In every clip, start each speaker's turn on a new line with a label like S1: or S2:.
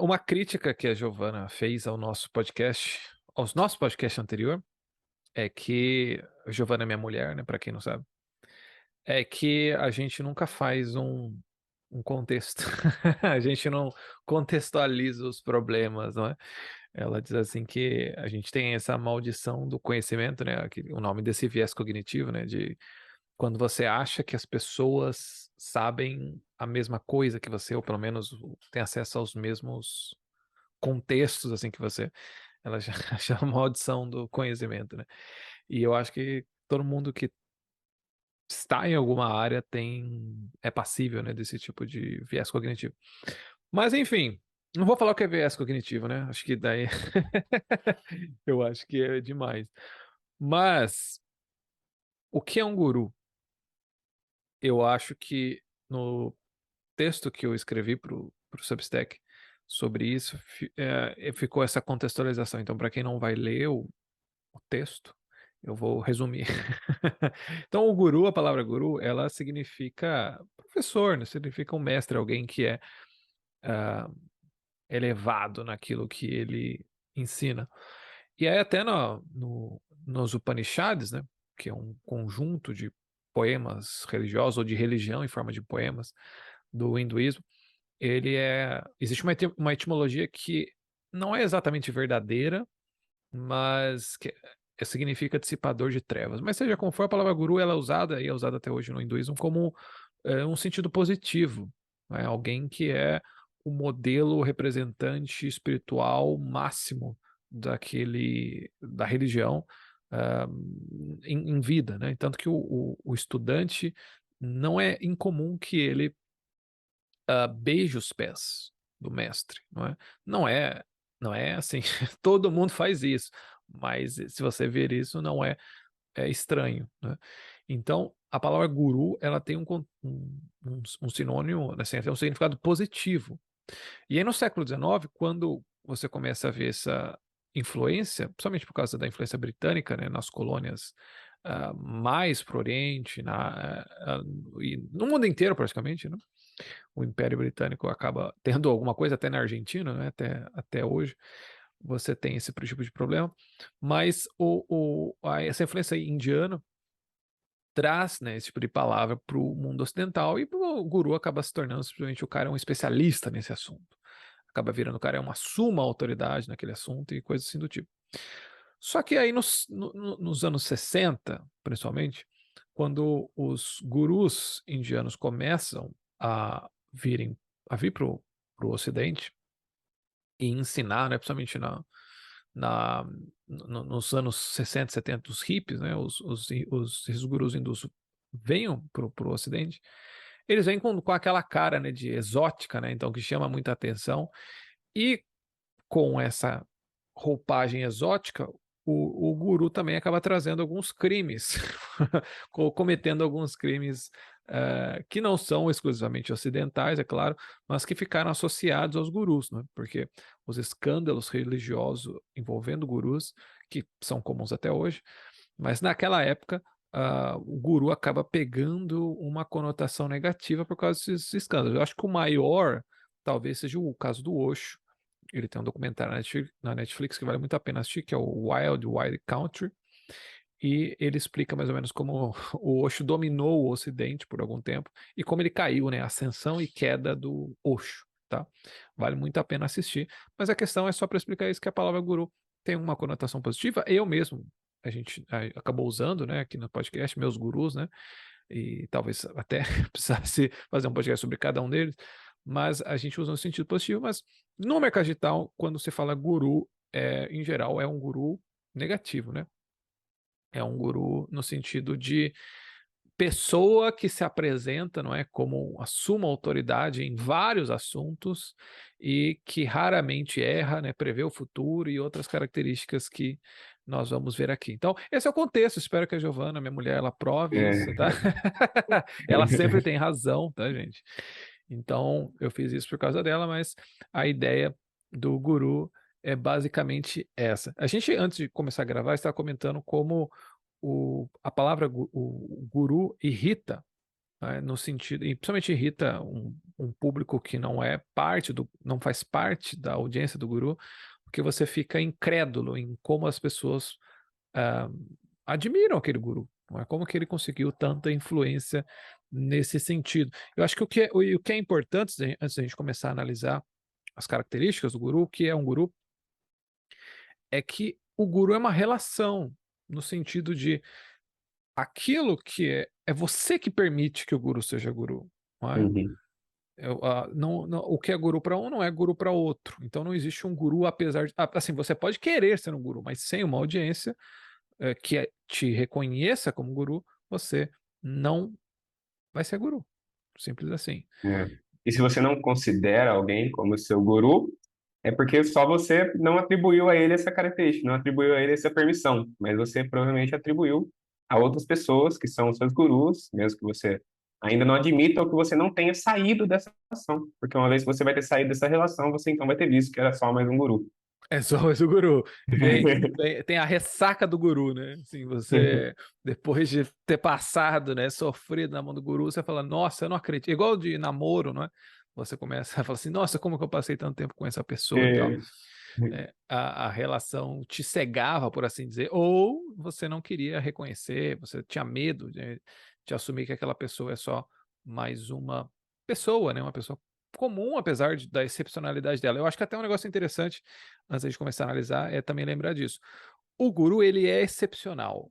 S1: Uma crítica que a Giovana fez ao nosso podcast, aos nossos podcast anterior, é que a Giovana é minha mulher, né, para quem não sabe, é que a gente nunca faz um contexto. A gente não contextualiza os problemas, não é? Ela diz assim que a gente tem essa maldição do conhecimento, né, o nome desse viés cognitivo, né, de quando você acha que as pessoas sabem a mesma coisa que você, ou pelo menos tem acesso aos mesmos contextos, assim, que você, ela já chama maldição do conhecimento, né. E eu acho que todo mundo que está em alguma área é passível, né, desse tipo de viés cognitivo. Mas enfim, não vou falar o que é viés cognitivo, né, acho que daí eu acho que é demais. Mas, o que é um guru? Eu acho que no texto que eu escrevi para o Substack sobre isso, ficou essa contextualização. Então, para quem não vai ler o texto, eu vou resumir. Então, o guru, a palavra guru, ela significa professor, né? Significa um mestre, alguém que é ah, elevado naquilo que ele ensina. E aí, até nos Upanishads, né? Que é um conjunto de poemas religiosos ou de religião em forma de poemas do hinduísmo, existe uma etimologia que não é exatamente verdadeira, mas significa dissipador de trevas. Mas seja como for, a palavra guru ela é usada, e é usada até hoje no hinduísmo, como um sentido positivo. Né? Alguém que é o modelo representante espiritual máximo da religião ah, em vida. Né? Tanto que o estudante não é incomum que ele beije os pés do mestre, não é? Não é, não é assim, todo mundo faz isso, mas se você ver isso, não é estranho, né? Então, a palavra guru, ela tem um sinônimo, assim, tem um significado positivo. E aí no século XIX, quando você começa a ver essa influência, principalmente por causa da influência britânica, né, nas colônias mais para o Oriente, e no mundo inteiro praticamente, né? O Império Britânico acaba tendo alguma coisa, até na Argentina, né, até hoje, você tem esse tipo de problema, mas essa influência indiana traz, né, esse tipo de palavra para o mundo ocidental e o guru acaba se tornando simplesmente o cara é um especialista nesse assunto. Acaba virando o cara é uma suma autoridade naquele assunto e coisas assim do tipo. Só que aí nos anos 60, principalmente, quando os gurus indianos começam a virem a vir para o Ocidente e ensinar, né, principalmente na, nos anos 60, 70, os hippies, né, esses gurus hindus venham para o Ocidente, eles vêm com aquela cara, né, de exótica, né, então que chama muita atenção, e com essa roupagem exótica, o guru também acaba trazendo alguns crimes, cometendo alguns crimes que não são exclusivamente ocidentais, é claro, mas que ficaram associados aos gurus, né? Porque os escândalos religiosos envolvendo gurus, que são comuns até hoje, mas naquela época o guru acaba pegando uma conotação negativa por causa desses escândalos. Eu acho que o maior talvez seja o caso do Osho. Ele tem um documentário na Netflix que vale muito a pena assistir, que é o Wild Wild Country, e ele explica mais ou menos como o Osho dominou o Ocidente por algum tempo e como ele caiu, né? A ascensão e queda do Osho, tá? Vale muito a pena assistir. Mas a questão é só para explicar isso que a palavra guru tem uma conotação positiva. Eu mesmo, a gente acabou usando, né, aqui no podcast, meus gurus, né? E talvez até precisasse fazer um podcast sobre cada um deles, mas a gente usa no sentido positivo. Mas no mercado digital, quando você fala guru, em geral, é um guru negativo, né? É um guru no sentido de pessoa que se apresenta, não é, como a suma autoridade em vários assuntos e que raramente erra, né, prevê o futuro e outras características que nós vamos ver aqui. Então, esse é o contexto. Espero que a Giovana, minha mulher, ela prove isso, tá?
S2: É.
S1: Ela sempre tem razão, tá, gente? Então, eu fiz isso por causa dela, mas a ideia do guru é basicamente essa. A gente, antes de começar a gravar, estava comentando como a palavra o guru irrita né, no sentido, e principalmente irrita um público que não faz parte da audiência do guru, porque você fica incrédulo em como as pessoas ah, admiram aquele guru, não é? Como que ele conseguiu tanta influência nesse sentido. Eu acho que o que é importante, antes da gente começar a analisar as características do guru, o que é um guru, é que o guru é uma relação, no sentido de aquilo que é você que permite que o guru seja guru, não é?
S2: Uhum.
S1: O que é guru para um não é guru para outro. Então não existe um guru, apesar de. Assim, você pode querer ser um guru, mas sem uma audiência te reconheça como guru, você não vai ser guru. Simples assim.
S2: É. E se você não considera alguém como seu guru, é porque só você não atribuiu a ele essa característica, não atribuiu a ele essa permissão, mas você provavelmente atribuiu a outras pessoas que são seus gurus, mesmo que você ainda não admita ou que você não tenha saído dessa relação, porque uma vez que você vai ter saído dessa relação, você então vai ter visto que era só mais um guru.
S1: É só mais o guru. Tem a ressaca do guru, né? Assim, você, depois de ter passado, né, sofrido na mão do guru, você fala, nossa, eu não acredito. Igual de namoro, não é? Você começa a falar assim, nossa, como que eu passei tanto tempo com essa pessoa e tal.
S2: É,
S1: A relação te cegava, por assim dizer, ou você não queria reconhecer, você tinha medo de assumir que aquela pessoa é só mais uma pessoa, né? Uma pessoa comum, apesar da excepcionalidade dela. Eu acho que até um negócio interessante, antes de começar a analisar, é também lembrar disso. O guru, ele é excepcional.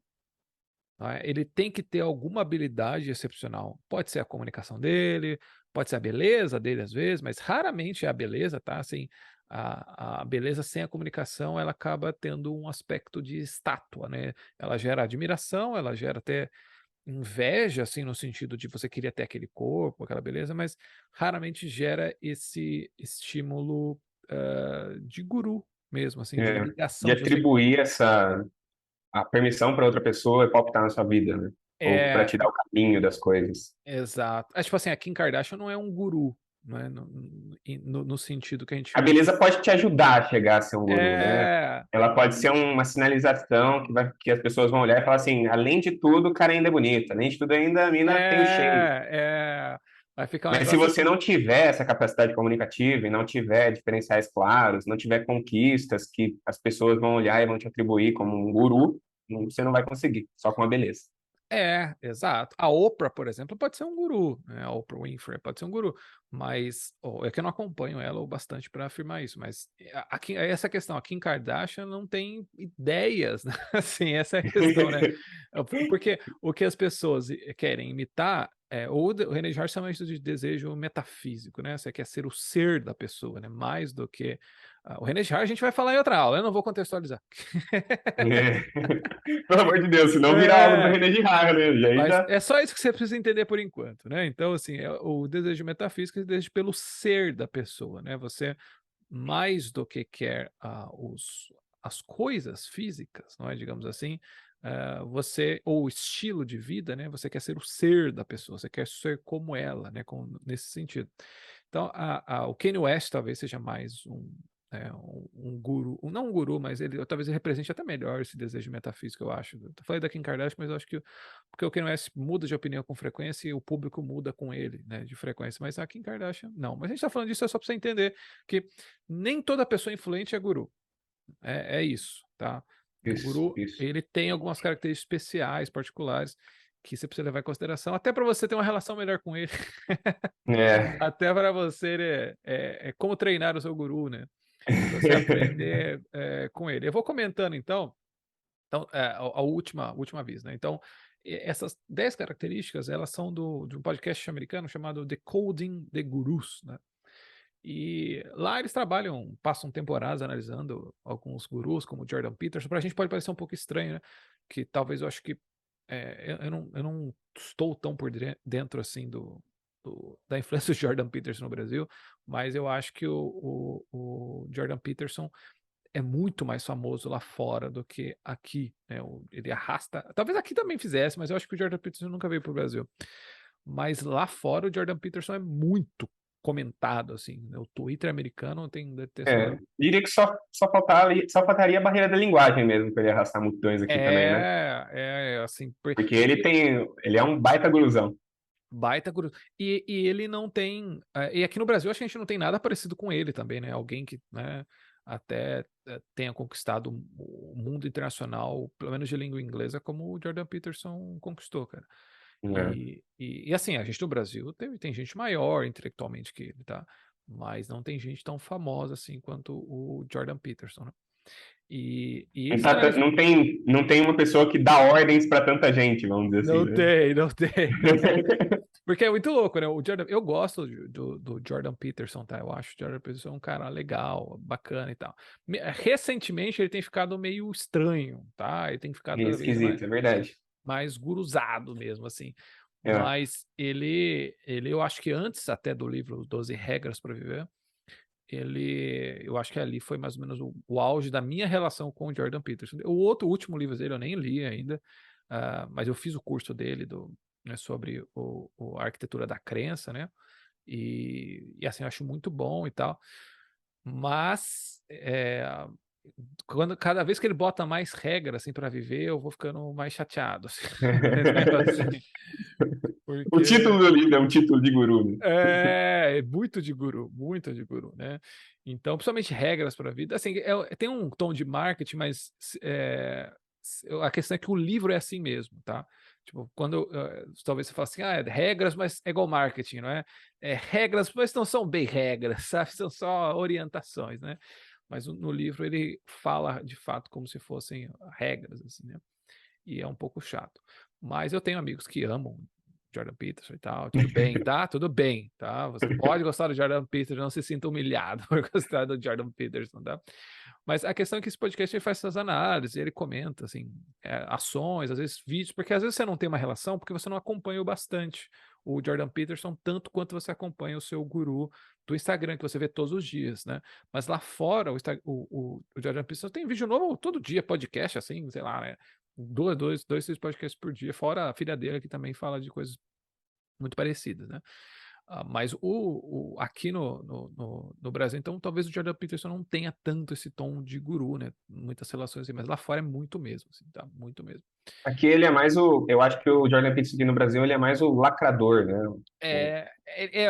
S1: Tá? Ele tem que ter alguma habilidade excepcional. Pode ser a comunicação dele, pode ser a beleza dele às vezes, mas raramente é a beleza, tá? Assim, a beleza sem a comunicação, ela acaba tendo um aspecto de estátua, né? Ela gera admiração, ela gera até inveja, assim, no sentido de você queria ter aquele corpo, aquela beleza, mas raramente gera esse estímulo de guru mesmo, assim, de
S2: é, de
S1: ligação, de você.
S2: atribuir essa a permissão para outra pessoa palpitar na sua vida, né? Ou para
S1: É,
S2: te dar o caminho das coisas.
S1: exato. Tipo assim, a Kim Kardashian não é um guru, não é? No sentido que a
S2: A
S1: gente.
S2: beleza pode te ajudar a chegar a ser um guru, né?
S1: É,
S2: Ela pode ser uma sinalização que as pessoas vão olhar e falar assim, além de tudo, o cara ainda é bonito, além de tudo ainda a mina tem o shape.
S1: é. Vai ficar um
S2: Mas se
S1: negócio
S2: você
S1: assim.
S2: não tiver essa capacidade comunicativa e não tiver diferenciais claros, não tiver conquistas que as pessoas vão olhar e vão te atribuir como um guru, você não vai conseguir, só com a beleza.
S1: Exato. A Oprah, por exemplo, pode ser um guru, né? A Oprah Winfrey pode ser um guru, mas é que eu não acompanho ela o bastante para afirmar isso. Mas essa questão, a Kim Kardashian não tem ideias, né? Assim, essa é a questão, né? Porque o que as pessoas querem imitar o René Girard chama isso de desejo metafísico, né? Você quer ser o ser da pessoa, né? Mais do que o René Girard a gente vai falar em outra aula. Eu não vou contextualizar.
S2: É. Pelo amor de Deus, se não vira aula do
S1: É,
S2: René Girard, né? E aí
S1: mas
S2: já.
S1: é só isso que você precisa entender por enquanto, né? Então, assim, o desejo metafísico é o desejo pelo ser da pessoa, né? Você, mais do que quer as coisas físicas, não é? Digamos assim, ou o estilo de vida, né? Você quer ser o ser da pessoa, você quer ser como ela, né? Nesse sentido. Então, o Kanye West talvez seja mais um guru, não um guru, mas talvez ele represente até melhor esse desejo metafísico, eu acho. Eu falei da Kim Kardashian, mas eu acho que porque o Kanye West muda de opinião com frequência e o público muda com ele, né, de frequência. Mas a Kim Kardashian, não. Mas a gente tá falando disso só pra você entender que nem toda pessoa influente é guru. É isso, tá? O
S2: Isso,
S1: guru,
S2: isso.
S1: ele tem algumas características especiais, particulares, que você precisa levar em consideração, até para você ter uma relação melhor com ele,
S2: É.
S1: até para você é como treinar o seu guru, né? Você aprender com ele. Eu vou comentando então, a última vez, né? Então, essas 10 características, elas são de um podcast americano chamado Decoding the Gurus, né? E lá eles passam temporadas analisando alguns gurus, como Jordan Peterson. Para a gente pode parecer um pouco estranho, né? Que talvez eu acho que eu não estou tão por dentro assim da influência do Jordan Peterson no Brasil, mas eu acho que o Jordan Peterson é muito mais famoso lá fora do que aqui, né? Ele arrasta. Talvez aqui também fizesse, mas eu acho que o Jordan Peterson nunca veio para o Brasil. Mas lá fora o Jordan Peterson é muito comentado, assim, né? O Twitter americano deve ter, sei lá.
S2: Diria que só faltaria a barreira da linguagem mesmo para ele arrastar multidões aqui também, né?
S1: Assim,
S2: Porque ele é um baita guruzão.
S1: Baita guru. E ele não tem. E aqui no Brasil, acho que a gente não tem nada parecido com ele também, né? Alguém que, né, até tenha conquistado o mundo internacional, pelo menos de língua inglesa, como o Jordan Peterson conquistou, cara.
S2: né?
S1: E assim, a gente no Brasil tem gente maior intelectualmente que ele, tá? Mas não tem gente tão famosa assim quanto o Jordan Peterson, né? E esse negócio.
S2: Não tem uma pessoa que dá ordens para tanta gente, vamos dizer assim,
S1: Não
S2: né?
S1: tem, não tem, não tem. Porque é muito louco, né? O Jordan, eu gosto do Jordan Peterson, tá? Eu acho o Jordan Peterson um cara legal, bacana e tal. Recentemente ele tem ficado meio estranho, tá? Ele tem ficado
S2: Meio
S1: cada vez mais,
S2: esquisito, é verdade.
S1: mais guruzado mesmo, assim.
S2: É.
S1: Mas eu acho que antes até do livro 12 Regras para Viver, eu acho que ali foi mais ou menos o auge da minha relação com o Jordan Peterson. O último livro dele eu nem li ainda, mas eu fiz o curso dele né, sobre a arquitetura da crença, né? E assim, eu acho muito bom e tal. Mas cada vez que ele bota mais regras assim para viver, eu vou ficando mais chateado. Assim, assim,
S2: O título
S1: porque
S2: do livro é um título de guru, né?
S1: é muito de guru, né? Então, principalmente regras para a vida. Assim, tem um tom de marketing, mas a questão é que o livro é assim mesmo, tá? Tipo, quando talvez você fale assim, regras, mas é igual marketing, não é? Regras, mas não são bem regras, sabe? São só orientações, né? Mas no livro ele fala de fato como se fossem regras, assim, né? E é um pouco chato. Mas eu tenho amigos que amam Jordan Peterson e tal. Tudo bem, tá? Tudo bem, tá? Você pode gostar do Jordan Peterson, não se sinta humilhado por gostar do Jordan Peterson, tá? Mas a questão é que esse podcast ele faz essas análises, ele comenta, assim, ações, às vezes vídeos, porque às vezes você não tem uma relação porque você não acompanha o bastante o Jordan Peterson tanto quanto você acompanha o seu guru do Instagram, que você vê todos os dias, né? Mas lá fora, o Jordan Peterson tem vídeo novo todo dia, podcast, assim, sei lá, né? Três podcasts por dia, fora a filha dele que também fala de coisas muito parecidas, né? Mas aqui no Brasil, então, talvez o Jordan Peterson não tenha tanto esse tom de guru, né? Muitas relações assim, mas lá fora é muito mesmo, assim, tá? Muito mesmo.
S2: Aqui ele é mais o. Eu acho que o Jordan Peterson aqui no Brasil ele é mais o lacrador, né?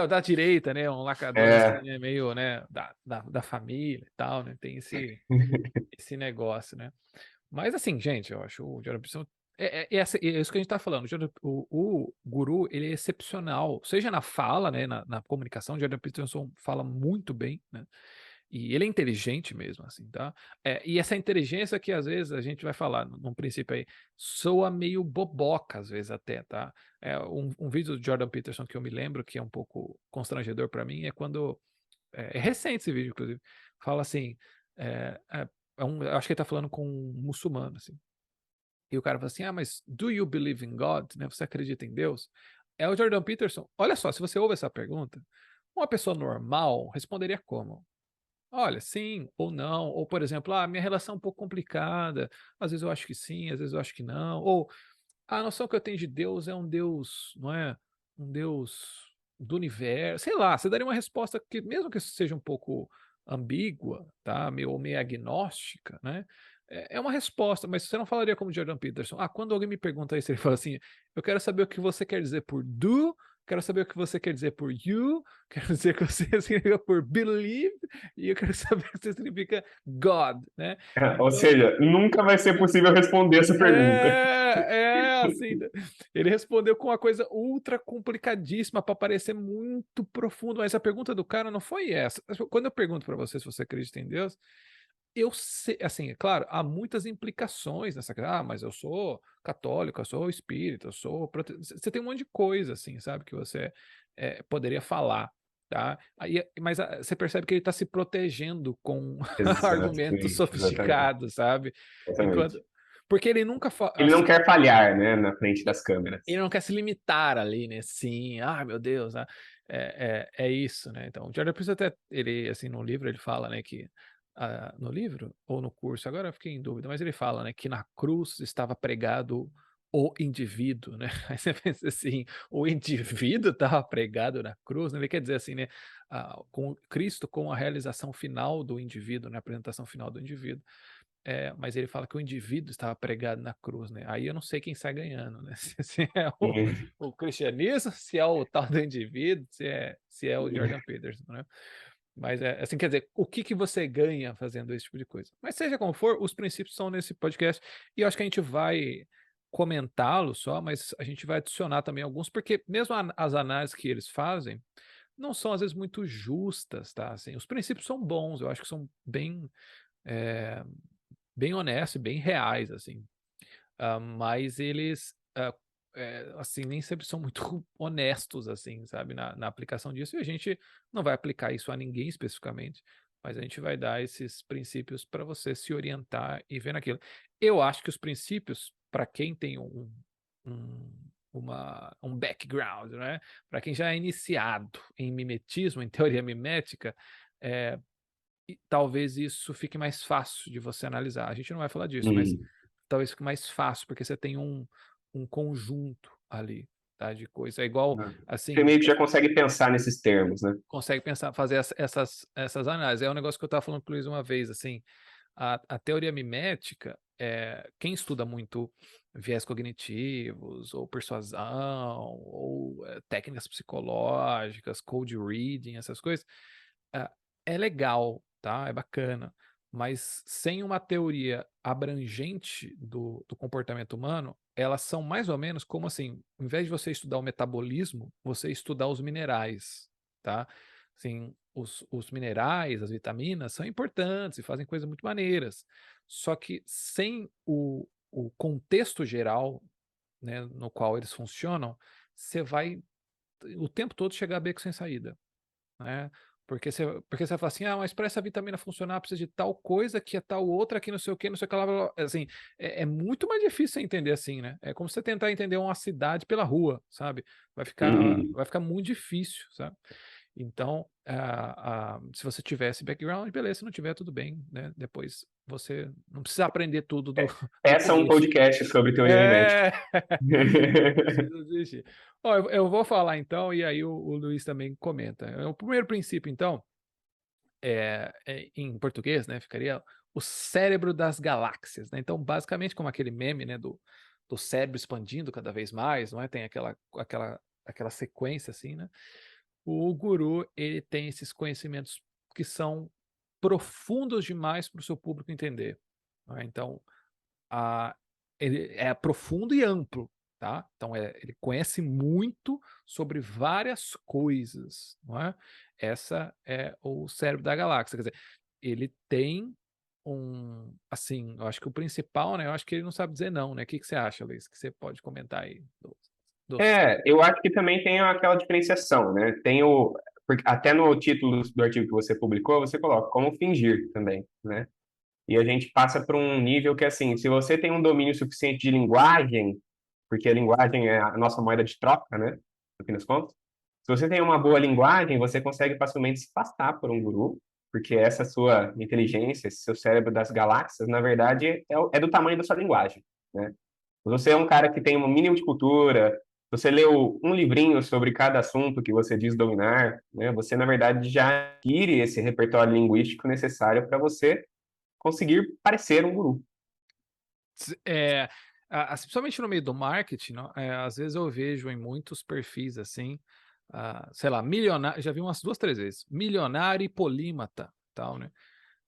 S1: O da direita, né? Um lacrador assim,
S2: É,
S1: né? Meio, né? Da família e tal, né? Tem esse negócio, né? Mas assim, gente, eu acho o Jordan Peterson. É isso que a gente tá falando. O guru, ele é excepcional, seja na fala, né, na comunicação. O Jordan Peterson fala muito bem, né? E ele é inteligente mesmo, assim, tá? E essa inteligência que às vezes a gente vai falar num princípio aí, soa meio boboca, às vezes até, tá? Um vídeo do Jordan Peterson que eu me lembro que é um pouco constrangedor para mim é quando. É recente esse vídeo, inclusive. Fala assim. É, é, eu acho que ele tá falando com um muçulmano, assim. E o cara fala assim: mas do you believe in God? Né? Você acredita em Deus? É o Jordan Peterson. Olha só, se você ouve essa pergunta, uma pessoa normal responderia como? Olha, sim ou não. Ou, por exemplo, minha relação é um pouco complicada. Às vezes eu acho que sim, às vezes eu acho que não. Ou a noção que eu tenho de Deus é um Deus, não é? Um Deus do universo. Sei lá, você daria uma resposta que, mesmo que seja um pouco ambígua, tá? Ou meio agnóstica, né? É uma resposta, mas você não falaria como Jordan Peterson. Quando alguém me pergunta isso, ele fala assim: eu quero saber o que você quer dizer por do, quero saber o que você quer dizer por you, quero dizer o que você significa por believe, e eu quero saber o que você significa God, né?
S2: ou
S1: Então,
S2: seja, nunca vai ser possível responder essa pergunta.
S1: assim, ele respondeu com uma coisa ultra complicadíssima para parecer muito profundo, mas a pergunta do cara não foi essa. Quando eu pergunto para você se você acredita em Deus, eu sei, assim, é claro, há muitas implicações nessa coisa. Mas eu sou católico, eu sou espírita, eu sou você tem um monte de coisa assim, sabe, que você poderia falar. Tá? Mas você percebe que ele está se protegendo com argumentos
S2: Exatamente, exatamente,
S1: sofisticados, sabe?
S2: exatamente.
S1: Enquanto, porque ele nunca
S2: Ele não
S1: assim,
S2: quer falhar, né, na frente das câmeras.
S1: ele não quer se limitar ali, né? Sim, meu Deus, né? É isso, né? Então, o Jordan Peterson até, ele, assim, no livro ele fala, né, que no livro ou no curso, agora eu fiquei em dúvida, mas ele fala, né, que na cruz estava pregado o indivíduo, né? Aí você pensa assim, o indivíduo estava pregado na cruz, né? Ele quer dizer assim, né, com Cristo com a realização final do indivíduo, né, a apresentação final do indivíduo. mas ele fala que o indivíduo estava pregado na cruz, né? Aí eu não sei quem sai ganhando, né? Se é
S2: Sim.
S1: o cristianismo, se é o tal do indivíduo, se é o Jordan Peterson, né? Mas assim, quer dizer, o que que você ganha fazendo esse tipo de coisa? Mas seja como for, os princípios são nesse podcast e eu acho que a gente vai comentá-los só, mas a gente vai adicionar também alguns, porque mesmo as análises que eles fazem não são às vezes muito justas, tá? Assim, os princípios são bons, eu acho que são eh, bem honestos e bem reais, assim. Mas eles, assim, nem sempre são muito honestos, assim, sabe, na aplicação disso. E a gente não vai aplicar isso a ninguém especificamente, mas a gente vai dar esses princípios para você se orientar e ver naquilo. Eu acho que os princípios, para quem tem um background, né? Para quem já é iniciado em mimetismo, em teoria mimética, é, e talvez isso fique mais fácil de você analisar. A gente não vai falar disso, mas
S2: Hum.
S1: talvez fique mais fácil, porque você tem um conjunto ali, tá, de coisa. É igual,
S2: Você
S1: assim,
S2: meio que já consegue pensar nesses termos, né?
S1: consegue pensar, fazer essas análises. É um negócio que eu estava falando com o Luiz uma vez, assim, a teoria mimética, quem estuda muito viés cognitivos, ou persuasão, ou técnicas psicológicas, code reading, essas coisas, ah, é legal, tá? É bacana. Mas sem uma teoria abrangente do comportamento humano, elas são mais ou menos como assim, ao invés de você estudar o metabolismo, você estudar os minerais, tá? Assim, os minerais, as vitaminas são importantes e fazem coisas muito maneiras. Só que sem o contexto geral, né, no qual eles funcionam, você vai o tempo todo chegar a beco sem saída, né? Porque você vai falar assim, mas para essa vitamina funcionar precisa de tal coisa, que é tal outra, que não sei o que, não sei o que lá, blá, blá. Assim, é muito mais difícil você entender assim, né? É como você tentar entender uma cidade pela rua, sabe? Vai ficar,
S2: Hum.
S1: vai ficar muito difícil, sabe? Então, se você tiver esse background, beleza, se não tiver, tudo bem, né? Depois você não precisa aprender tudo do
S2: Peça um
S1: começo.
S2: podcast sobre teoria mimética.
S1: É, não precisa desistir. Ó, eu vou falar então, e aí o Luiz também comenta. O primeiro princípio, então, em português, né, ficaria o cérebro das galáxias, né? Então, basicamente, como aquele meme, né, do cérebro expandindo cada vez mais, não é? Tem aquela sequência assim, né? O guru, ele tem esses conhecimentos que são profundos demais para o seu público entender, não é? Então, a, ele é profundo e amplo, tá? Então, ele conhece muito sobre várias coisas, não é? Essa é o cérebro da galáxia, quer dizer, ele tem assim, eu acho que o principal, né? Eu acho que ele não sabe dizer não, né? O que que você acha, Luiz? Que você pode comentar aí dos...
S2: Eu acho que também tem aquela diferenciação, né? Porque até no título do artigo que você publicou, você coloca como fingir também, né? E a gente passa por um nível que, assim, se você tem um domínio suficiente de linguagem, porque a linguagem é a nossa moeda de troca, né? No fim das contas, se você tem uma boa linguagem, você consegue facilmente se passar por um guru, porque essa sua inteligência, esse seu cérebro das galáxias, na verdade, é do tamanho da sua linguagem, né? Se você é um cara que tem um mínimo de cultura, você leu um livrinho sobre cada assunto que você diz dominar, né? Você, na verdade, já adquire esse repertório linguístico necessário para você conseguir parecer um guru.
S1: É, principalmente no meio do marketing, não, às vezes eu vejo em muitos perfis assim, sei lá, milionário, já vi umas duas, três vezes, milionário e polímata, tal, né?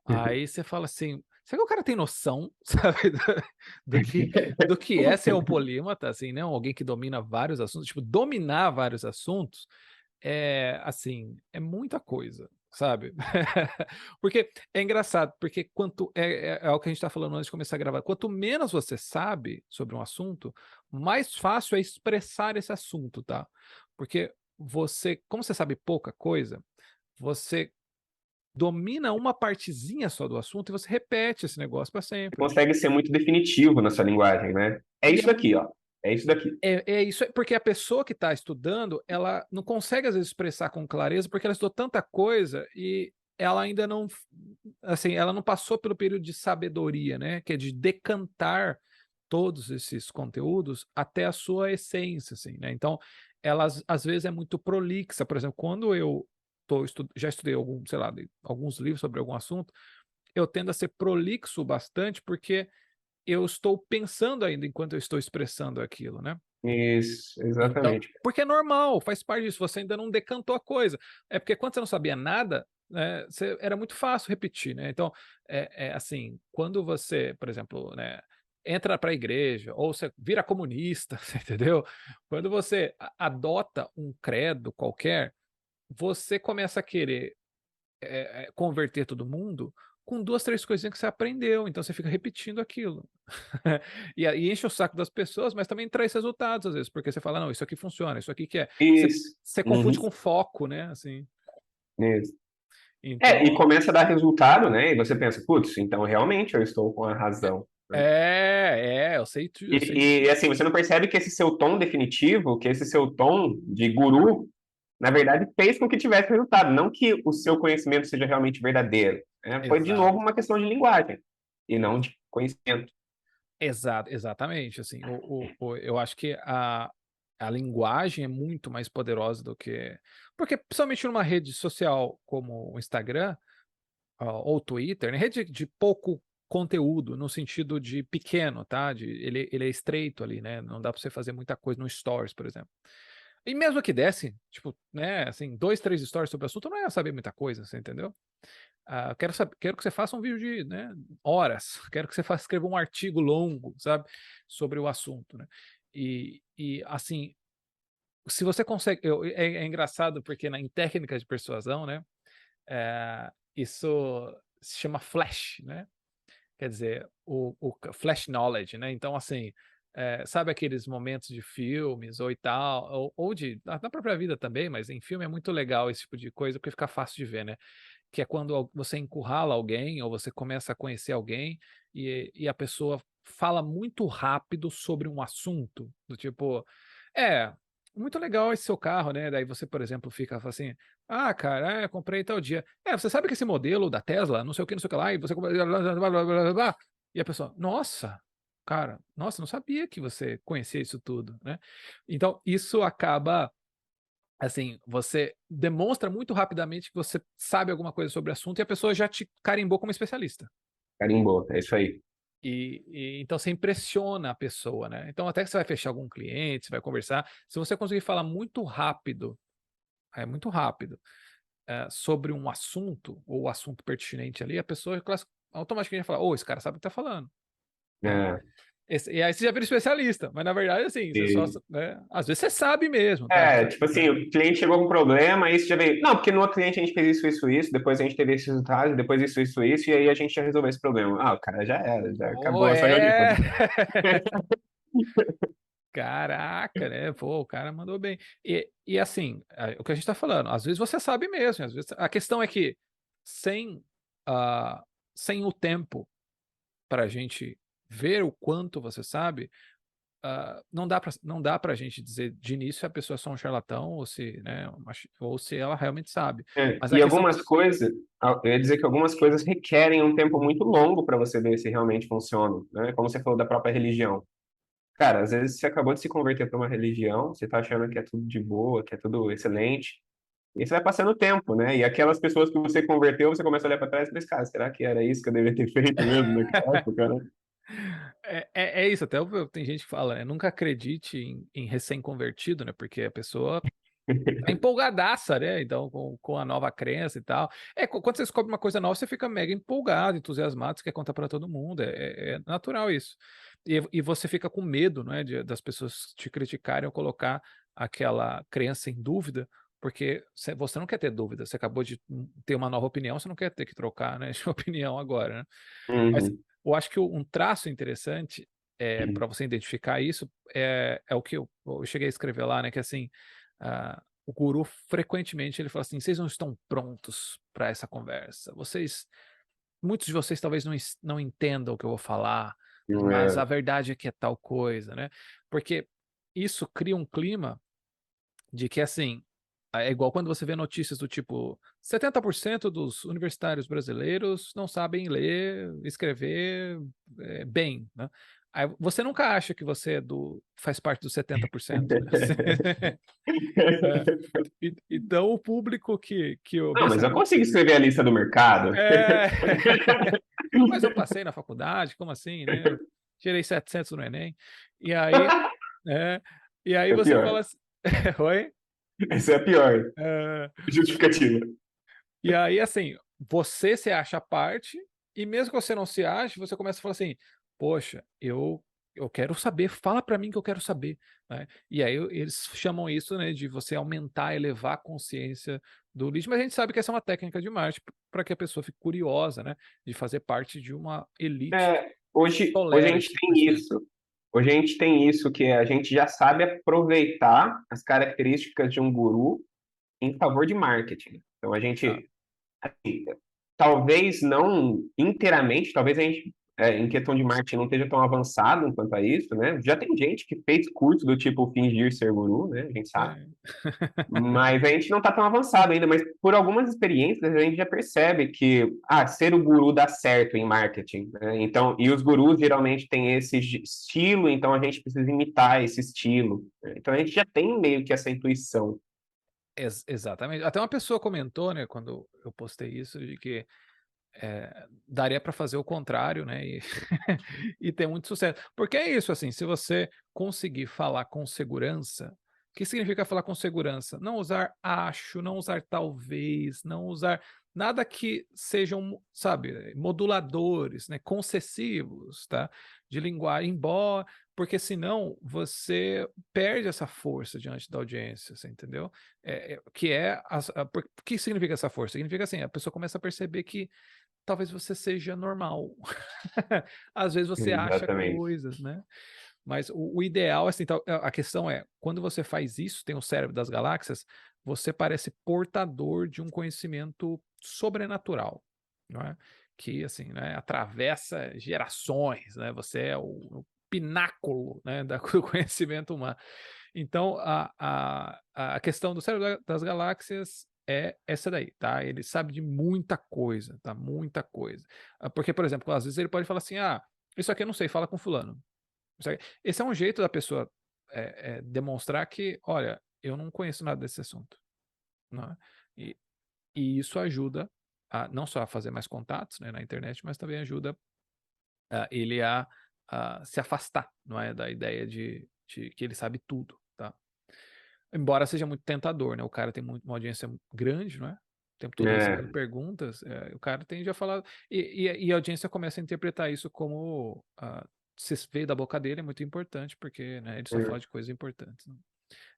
S1: Aí você fala assim, será que o cara tem noção, sabe, do que, do que é ser um polímata, assim, né? Alguém que domina vários assuntos, tipo, dominar vários assuntos assim, é muita coisa, sabe? Porque é engraçado, porque é o que a gente está falando antes de começar a gravar. Quanto menos você sabe sobre um assunto, mais fácil é expressar esse assunto, tá? Porque como você sabe pouca coisa, você domina uma partezinha só do assunto e você repete esse negócio para
S2: Você
S1: sempre.
S2: consegue ser muito definitivo na sua linguagem, né? É
S1: E
S2: isso daqui, ó. É isso daqui.
S1: é isso, porque a pessoa que está estudando, ela não consegue às vezes expressar com clareza, porque ela estudou tanta coisa e ela ainda não, assim, ela não passou pelo período de sabedoria, né? Que é de decantar todos esses conteúdos até a sua essência, assim, né? Então, ela às vezes é muito prolixa. Por exemplo, quando eu já estudei sei lá, alguns livros sobre algum assunto, eu tendo a ser prolixo bastante, porque eu estou pensando ainda enquanto eu estou expressando aquilo, né?
S2: Isso,
S1: Então,
S2: exatamente.
S1: porque é normal, faz parte disso, você ainda não decantou a coisa. É porque quando você não sabia nada, né, era muito fácil repetir, né? Então, assim, quando você, por exemplo, né, entra para a igreja ou você vira comunista, você entendeu? Quando você adota um credo qualquer, você começa a querer converter todo mundo com 2, 3 coisinhas que você aprendeu, então você fica repetindo aquilo. E aí enche o saco das pessoas, mas também traz resultados às vezes, porque você fala: "Não, isso aqui funciona, isso aqui que é".
S2: Isso.
S1: Você
S2: Uhum.
S1: confunde com foco, né, assim.
S2: Isso. E
S1: Então
S2: começa a dar resultado, né? E você pensa, putz, então realmente eu estou com a razão, né?
S1: eu sei disso.
S2: Assim, você não percebe que esse seu tom definitivo, que esse seu tom de guru, na verdade, fez com que tivesse resultado, não que o seu conhecimento seja realmente verdadeiro, né? Foi, de novo,
S1: Exato.
S2: uma questão de linguagem e não de conhecimento.
S1: Exatamente, assim, eu acho que a linguagem é muito mais poderosa do que porque principalmente numa rede social como o Instagram, ou Twitter, né, rede de pouco conteúdo, no sentido de pequeno, tá, ele é estreito ali, né, não dá pra você fazer muita coisa no stories, por exemplo. E mesmo que desse, tipo, né, assim, 2, 3 stories sobre o assunto, eu não ia saber muita coisa, você entendeu? Quero que você faça um vídeo de, né, horas, quero que você escreva um artigo longo, sabe, sobre o assunto, né. Assim, se você consegue é engraçado porque em técnicas de persuasão, né, isso se chama flash, né, quer dizer, o flash knowledge, né, então assim, sabe aqueles momentos de filmes ou e tal, ou na própria vida também, mas em filme é muito legal esse tipo de coisa, porque fica fácil de ver, né, que é quando você encurrala alguém ou você começa a conhecer alguém e a pessoa fala muito rápido sobre um assunto, do tipo, é, muito legal esse seu carro, né? Daí você, por exemplo, fica fala assim, ah, cara, comprei tal dia. Você sabe que esse modelo da Tesla, não sei o que, não sei o que lá, e você blá, blá, blá, blá, blá, blá, e a pessoa, nossa, cara, nossa, não sabia que você conhecia isso tudo, né? Então, isso acaba assim, você demonstra muito rapidamente que você sabe alguma coisa sobre o assunto e a pessoa já te carimbou como especialista.
S2: Carimbou, é isso aí.
S1: Então você impressiona a pessoa, né? Então até que você vai fechar algum cliente, você vai conversar, se você conseguir falar muito rápido, sobre um assunto ou o assunto pertinente ali, a pessoa automaticamente vai falar, ô, esse cara sabe o que tá falando, né?
S2: É,
S1: E aí você já vira especialista, mas na verdade, assim, você só,
S2: e-
S1: né? Às vezes você sabe mesmo, tá? Você sabe,
S2: tipo assim, o cliente chegou com um problema, aí você já veio, não, porque no outro cliente a gente fez isso, isso, isso, depois a gente teve esses resultados, depois isso, e aí a gente já resolveu esse problema. Ah, o cara já era, já
S1: oh,
S2: acabou a sua reunião.
S1: Caraca, né? Pô, o cara mandou bem. E assim, o que a gente tá falando, às vezes você sabe mesmo, às vezes a questão é que sem, ah, sem o tempo para a gente ver o quanto você sabe, não dá pra gente dizer de início se a pessoa é só um charlatão ou se, né, ou se ela realmente sabe. Mas a
S2: E
S1: questão
S2: algumas coisas, eu ia dizer que algumas coisas requerem um tempo muito longo para você ver se realmente funcionam, né? Como você falou da própria religião. Cara, às vezes você acabou de se converter para uma religião, você tá achando que é tudo de boa, que é tudo excelente, e você vai passando o tempo, né? E aquelas pessoas que você converteu, você começa a olhar para trás e pensa, cara, será que era isso que eu devia ter feito mesmo naquela época, né?
S1: é isso, até tem gente que fala, né, nunca acredite em recém-convertido, né, porque a pessoa tá empolgadaça, né? Então, com a nova crença e tal. Quando você descobre uma coisa nova, você fica mega empolgado, entusiasmado, você quer contar para todo mundo. É natural isso. E você fica com medo, né, das pessoas te criticarem ou colocar aquela crença em dúvida, porque você não quer ter dúvida. Você acabou de ter uma nova opinião, você não quer ter que trocar, né, de opinião agora, né? Mas
S2: Uhum.
S1: eu acho que um traço interessante para você identificar isso é o que eu cheguei a escrever lá, né? Que assim, o guru frequentemente ele fala assim: vocês não estão prontos para essa conversa. Muitos de vocês talvez não entendam o que eu vou falar, mas
S2: É,
S1: a verdade é que é tal coisa, né? Porque isso cria um clima de que assim, é igual quando você vê notícias do tipo: 70% dos universitários brasileiros não sabem ler, escrever, bem, né. Aí você nunca acha que você faz parte dos 70%, né. É. Então o público que
S2: Não,
S1: ouve
S2: mas
S1: essa
S2: eu consigo escrever a lista do mercado.
S1: é. Mas eu passei na faculdade, como assim, né? Eu tirei 700 no Enem. E aí, é, e aí
S2: É
S1: você
S2: pior.
S1: fala assim, oi?
S2: Essa é a pior
S1: É,
S2: justificativa.
S1: e aí, assim, você se acha a parte, e mesmo que você não se ache, você começa a falar assim: "Poxa, eu quero saber, fala pra mim que eu quero saber", né. E aí eles chamam isso, né, de você aumentar, elevar a consciência do lixo, mas a gente sabe que essa é uma técnica de marketing para que a pessoa fique curiosa, né, de fazer parte de uma elite que
S2: Hoje a
S1: tolera
S2: gente
S1: esse tipo de
S2: tem
S1: conhecimento.
S2: isso. Hoje a gente tem isso, que a gente já sabe aproveitar as características de um guru em favor de marketing. Então a
S1: Tá.
S2: gente, talvez não inteiramente, talvez a gente, em questão de marketing, não esteja tão avançado quanto a isso, né? Já tem gente que fez curso do tipo fingir ser guru, né? A gente sabe.
S1: Sim.
S2: Mas a gente não está tão avançado ainda, mas por algumas experiências a gente já percebe que ser o guru dá certo em marketing, né? Então, e os gurus geralmente têm esse estilo, então a gente precisa imitar esse estilo, né? Então a gente já tem meio que essa intuição.
S1: Exatamente. Até uma pessoa comentou, né, quando eu postei isso, de que daria para fazer o contrário, né, e e ter muito sucesso. Porque é isso, assim, se você conseguir falar com segurança, o que significa falar com segurança? Não usar acho, não usar talvez, não usar nada que sejam, sabe, moduladores, né, concessivos, tá, de linguagem, embora porque senão você perde essa força diante da audiência, você entendeu? Que é o que significa essa força? Significa assim, a pessoa começa a perceber que talvez você seja normal. Às vezes você acha
S2: Exatamente.
S1: coisas, né. Mas o ideal, assim, a questão é, quando você faz isso, tem o cérebro das galáxias, você parece portador de um conhecimento sobrenatural, não é, que, assim, né, atravessa gerações, né, você é o pináculo, né, da do conhecimento humano. Então a questão do cérebro das galáxias é essa daí, tá, ele sabe de muita coisa, tá, muita coisa. Porque, por exemplo, às vezes ele pode falar assim: "Ah, isso aqui eu não sei, fala com fulano". Esse é um jeito da pessoa, demonstrar que: "Olha, eu não conheço nada desse assunto", né. E e isso ajuda a não só a fazer mais contatos, né, na internet, mas também ajuda ele a se afastar, não é, da ideia de que ele sabe tudo, tá. Embora seja muito tentador, né, o cara tem uma audiência grande, não é, o tempo todo recebendo
S2: É,
S1: perguntas, o cara tende a falar e a audiência começa a interpretar isso como, se veio da boca dele é muito importante, porque, né, ele só fala de coisas importantes, né.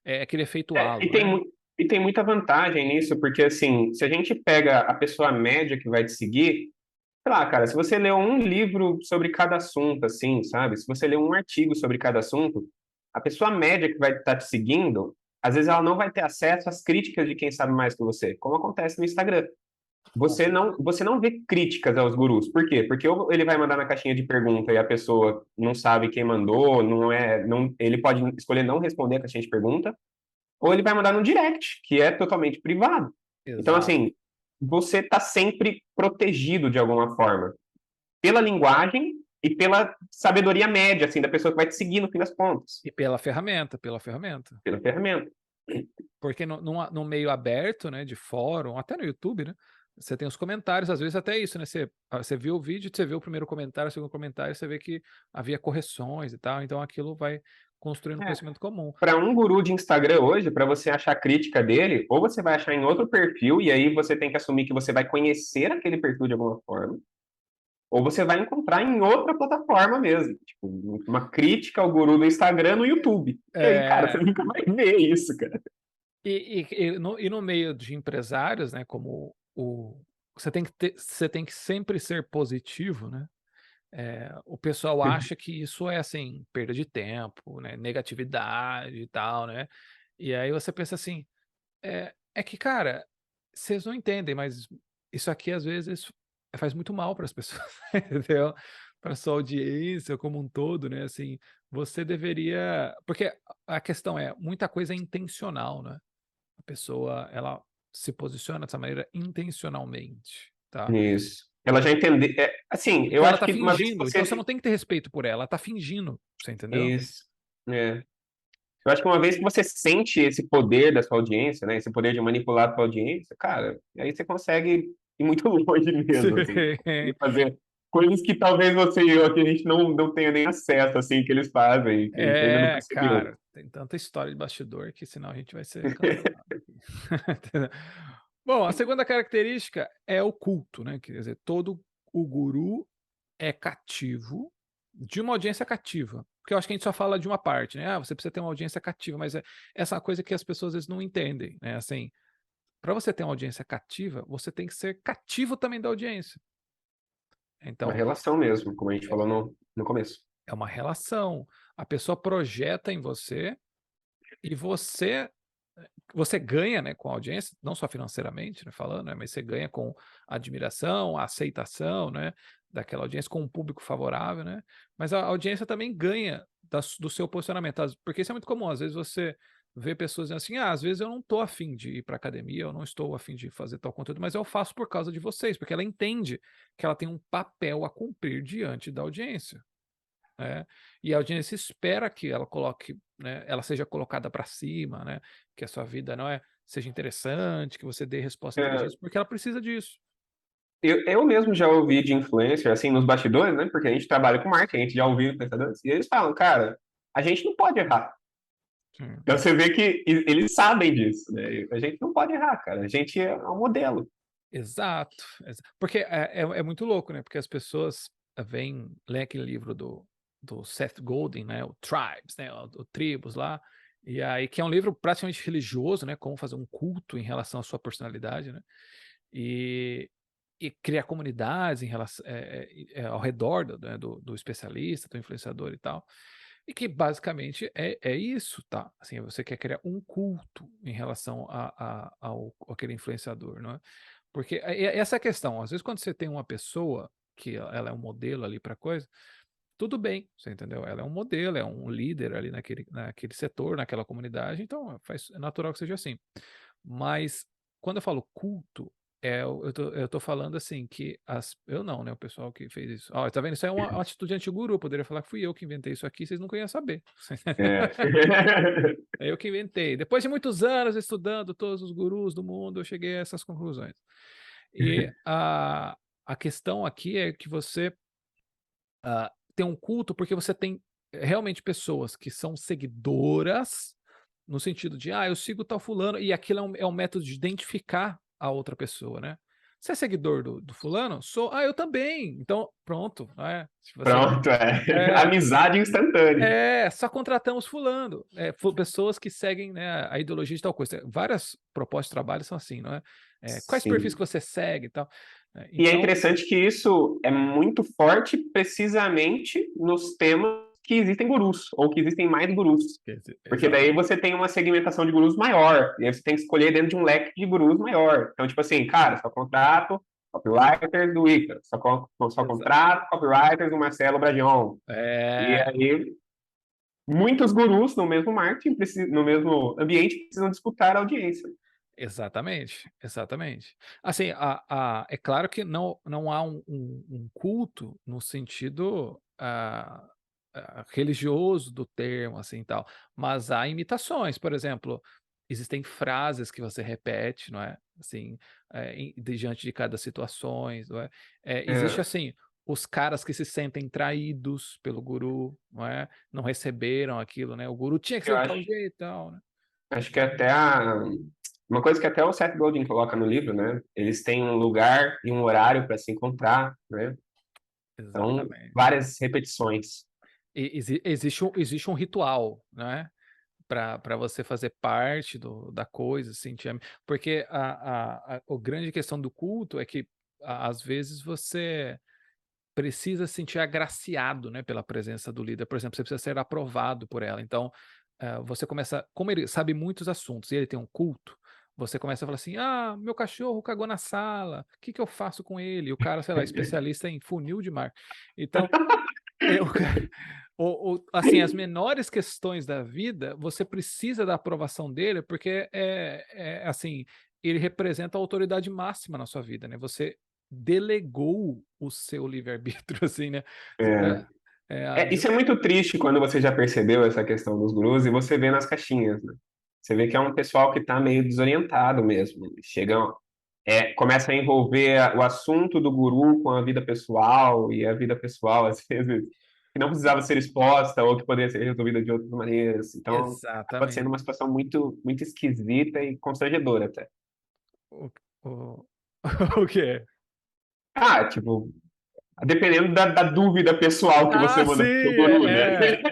S1: É aquele efeito
S2: é, e
S1: halo,
S2: tem,
S1: né.
S2: e tem muita vantagem nisso, porque assim, se a gente pega a pessoa média que vai te seguir, sei lá, cara, se você lê um livro sobre cada assunto, assim, sabe? Se você lê um artigo sobre cada assunto, a pessoa média que vai estar te seguindo, às vezes ela não vai ter acesso às críticas de quem sabe mais que você, como acontece no Instagram.
S1: Com certeza.
S2: Você não vê críticas aos gurus. Por quê? Porque ou ele vai mandar na caixinha de pergunta e a pessoa não sabe quem mandou, ele pode escolher não responder a caixinha de pergunta, ou ele vai mandar no direct, que é totalmente privado. Então,
S1: Exato.
S2: assim, você está sempre protegido de alguma forma, pela linguagem e pela sabedoria média, assim, da pessoa que vai te seguir no fim das contas,
S1: E pela ferramenta, pela ferramenta.
S2: pela ferramenta.
S1: Porque no meio aberto, né, de fórum, até no YouTube, né, você tem os comentários, às vezes até isso, né, você viu o vídeo, você vê o primeiro comentário, o segundo comentário, você vê que havia correções e tal, então aquilo vai construindo
S2: É.
S1: conhecimento comum.
S2: Para um guru de Instagram hoje, para você achar crítica dele, ou você vai achar em outro perfil, e aí você tem que assumir que você vai conhecer aquele perfil de alguma forma, ou você vai encontrar em outra plataforma mesmo, tipo, uma crítica ao guru do Instagram no YouTube. E aí, cara, você
S1: É,
S2: nunca vai ver isso, cara.
S1: e no meio de empresários, né, como você tem que sempre ser positivo, né, o pessoal acha que isso é, assim, perda de tempo, né, negatividade e tal, né, e aí você pensa assim. É que, cara, vocês não entendem, mas isso aqui às vezes faz muito mal para as pessoas, entendeu? Para sua audiência como um todo, né, assim, você deveria porque a questão é, muita coisa é intencional, né, a pessoa ela se posiciona dessa maneira intencionalmente, tá.
S2: Isso. Ela já entendeu. Assim, eu
S1: Então ela
S2: acho
S1: tá
S2: que uma vez que
S1: fingindo, então você
S2: você.
S1: não tem que ter respeito por ela tá fingindo, você entendeu?
S2: Isso. É. Eu acho que uma vez que você sente esse poder da sua audiência, né? Esse poder de manipular a sua audiência, cara, aí você consegue ir muito longe mesmo, assim.
S1: Sim.
S2: E fazer. Coisas que talvez você e eu aqui a gente não tenha nem acesso, assim, que eles fazem, que a gente ainda não percebeu.
S1: Cara, tem tanta história de bastidor que senão a gente vai ser cancelado aqui. Entendeu? Bom, a segunda característica é o culto, né? Quer dizer, todo o guru é cativo, de uma audiência cativa. Porque eu acho que a gente só fala de uma parte, né? Ah, você precisa ter uma audiência cativa, mas essa é uma coisa que as pessoas às vezes não entendem, né? Assim, para você ter uma audiência cativa, você tem que ser cativo também da audiência.
S2: Uma
S1: Então,
S2: relação mesmo, como a gente falou no começo.
S1: é uma relação. A pessoa projeta em você e você ganha, né, com a audiência, não só financeiramente, né, falando, né, mas você ganha com a admiração, a aceitação, né, daquela audiência com um público favorável, né? Mas a audiência também ganha do seu posicionamento, porque isso é muito comum. Às vezes você vê pessoas dizendo assim, às vezes eu não estou afim de ir para academia, eu não estou afim de fazer tal conteúdo, mas eu faço por causa de vocês, porque ela entende que ela tem um papel a cumprir diante da audiência. Né? E a audiência espera que ela coloque, né, ela seja colocada para cima, né, que a sua vida não seja interessante, que você dê respostas
S2: É,
S1: inteligentes, porque ela precisa disso.
S2: eu mesmo já ouvi de influencer, assim, nos bastidores, né? Porque a gente trabalha com marketing, a gente já ouviu influenciadores, e eles falam, cara, a gente não pode errar.
S1: Sim.
S2: Então você vê que eles sabem disso, né? A gente não pode errar, cara. A gente é um modelo.
S1: Exato, porque é muito louco, né? Porque as pessoas vêm, lê aquele livro do Seth Godin, né? O Tribes, né? O Tribos lá, e aí que é um livro praticamente religioso, né? Como fazer um culto em relação à sua personalidade, né? E, e criar comunidades em relação, ao redor né, do especialista, do influenciador e tal. E que basicamente é isso, tá? Assim, você quer criar um culto em relação ao aquele influenciador, não é? Porque essa é a questão. Às vezes, quando você tem uma pessoa que ela é um modelo ali para coisa, tudo bem, você entendeu? Ela é um modelo, é um líder ali naquele setor, naquela comunidade, então é natural que seja assim. Mas quando eu falo culto, eu tô falando assim que eu não, né? O pessoal que fez isso. Ó, tá vendo? Isso é uma atitude anti-guru. Poderia falar que fui eu que inventei isso aqui, vocês nunca iam saber.
S2: É.
S1: É eu que inventei. Depois de muitos anos estudando todos os gurus do mundo, eu cheguei a essas conclusões. E a questão aqui é que você tem um culto porque você tem realmente pessoas que são seguidoras, no sentido de, eu sigo tal fulano, e aquilo é um método de identificar a outra pessoa, né? Você é seguidor do fulano? Sou. Eu também. Então, pronto. Né? Se você não.
S2: Pronto, é.
S1: É,
S2: Amizade instantânea.
S1: só contratamos fulano. Pessoas que seguem, né, a ideologia de tal coisa. Várias propostas de trabalho são assim, não é? Quais perfis que
S2: Sim.
S1: você segue e tal.
S2: E é
S1: Então,
S2: interessante que isso é muito forte precisamente nos temas que existem gurus, ou que existem mais gurus. Porque daí
S1: exatamente.
S2: você tem uma segmentação de gurus maior, e aí você tem que escolher dentro de um leque de gurus maior. Então, tipo assim, cara, só contrato copywriters do Icaro, só contrato copywriters do Marcelo Bragion. E
S1: É,
S2: aí, muitos gurus no mesmo marketing, no mesmo ambiente, precisam disputar a audiência.
S1: exatamente, exatamente. Assim, é claro que não há um culto no sentido religioso do termo, assim, tal, mas há imitações, por exemplo, existem frases que você repete, não é? Assim, diante de cada situações, não é? Existe,
S2: É,
S1: assim, os caras que se sentem traídos pelo guru, não é? Não receberam aquilo, né? O guru tinha que ser
S2: eu
S1: de
S2: acho,
S1: tal jeito, tal, né?
S2: acho que até uma coisa que até o Seth Godin coloca no livro, né? Eles têm um lugar e um horário para se encontrar, né? Então,
S1: Exatamente.
S2: várias repetições.
S1: Existe um ritual, né? Para você fazer parte da coisa, sentir. Porque a grande questão do culto é que, às vezes, você precisa se sentir agraciado, né, pela presença do líder. Por exemplo, você precisa ser aprovado por ela. Então, você começa. Como ele sabe muitos assuntos e ele tem um culto. Você começa a falar assim: meu cachorro cagou na sala, o que que eu faço com ele? E o cara, sei lá, especialista em funil de mar. Então, eu, assim, as menores questões da vida, você precisa da aprovação dele, porque assim, ele representa a autoridade máxima na sua vida, né? Você delegou o seu livre-arbítrio, assim, né?
S2: É,
S1: Ali,
S2: isso é muito triste quando você já percebeu essa questão dos gurus e você vê nas caixinhas, né? Você vê que é um pessoal que está meio desorientado mesmo. Chega começa a envolver o assunto do guru com a vida pessoal, e a vida pessoal, às vezes, que não precisava ser exposta ou que poderia ser resolvida de outras maneiras. Então, acaba sendo
S1: Exatamente.
S2: uma situação muito, muito esquisita e constrangedora até.
S1: O, o, o quê?
S2: Ah, tipo, dependendo da dúvida pessoal que você
S1: Ah, sim!
S2: manda pro seu guru, né?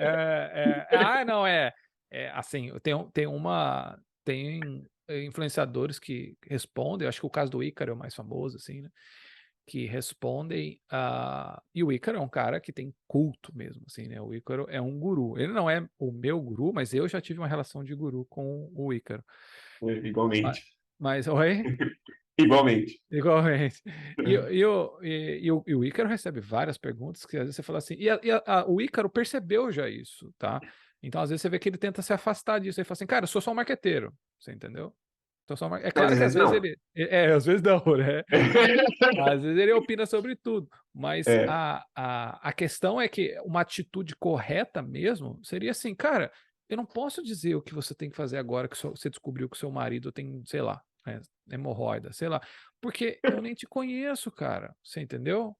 S1: Ah, não, assim, tem influenciadores que respondem, eu acho que o caso do Ícaro é o mais famoso, assim, né? Que respondem, e o Ícaro é um cara que tem culto mesmo, assim, né? O Ícaro é um guru. Ele não é o meu guru, mas eu já tive uma relação de guru com o Ícaro. Ma-
S2: Igualmente.
S1: Oi?
S2: Igualmente.
S1: Igualmente. E o Ícaro recebe várias perguntas que às vezes você fala assim. O Ícaro percebeu já isso, tá? Então, às vezes, você vê que ele tenta se afastar disso. Ele fala assim, cara, eu sou só um marqueteiro. Você entendeu? É
S2: Mas
S1: claro
S2: às
S1: que às
S2: vezes
S1: vezes
S2: não.
S1: ele. Às vezes não, né? Às vezes ele opina sobre tudo. Mas
S2: É,
S1: a questão é que uma atitude correta mesmo seria assim, cara, eu não posso dizer o que você tem que fazer agora que você descobriu que seu marido tem, sei lá, hemorroida, sei lá. Porque eu nem te conheço, cara. Você entendeu?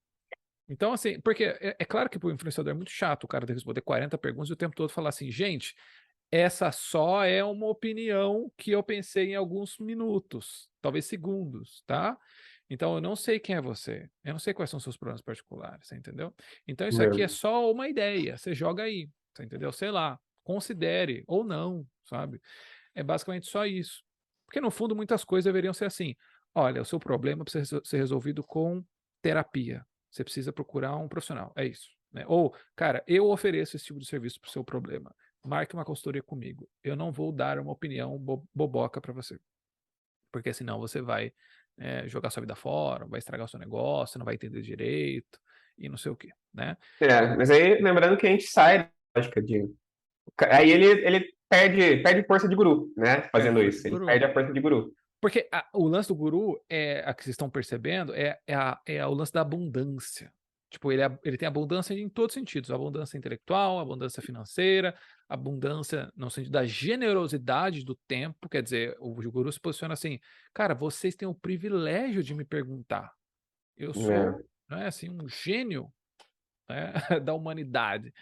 S1: Então, assim, porque é claro que para o influenciador é muito chato o cara ter que responder 40 perguntas e o tempo todo falar assim, gente, essa só é uma opinião que eu pensei em alguns minutos, talvez segundos, tá? Então, eu não sei quem é você, eu não sei quais são seus problemas particulares, você entendeu? Então, isso aqui é
S2: meu,
S1: só uma ideia, você joga aí, você entendeu? Sei lá, considere ou não, sabe? É basicamente só isso. Porque no fundo muitas coisas deveriam ser assim. Olha, o seu problema precisa ser resolvido com terapia. Você precisa procurar um profissional. É isso. Né? Ou, cara, eu ofereço esse tipo de serviço para o seu problema. Marque uma consultoria comigo. Eu não vou dar uma opinião boboca para você. Porque senão você vai jogar sua vida fora, vai estragar o seu negócio, não vai entender direito e não sei o quê. Né?
S2: mas aí, lembrando que a gente sai da lógica de. Aí ele perde força de guru, né?
S1: Perde
S2: Fazendo
S1: força de
S2: isso. Ele
S1: guru.
S2: perde a força de guru.
S1: Porque o lance do guru, a que vocês estão percebendo, o lance da abundância. Tipo, ele tem abundância em todos os sentidos: abundância intelectual, abundância financeira, abundância no sentido da generosidade do tempo. Quer dizer, o guru se posiciona assim: cara, vocês têm o privilégio de me perguntar. Eu
S2: É,
S1: sou, né, assim, um gênio, né, da humanidade.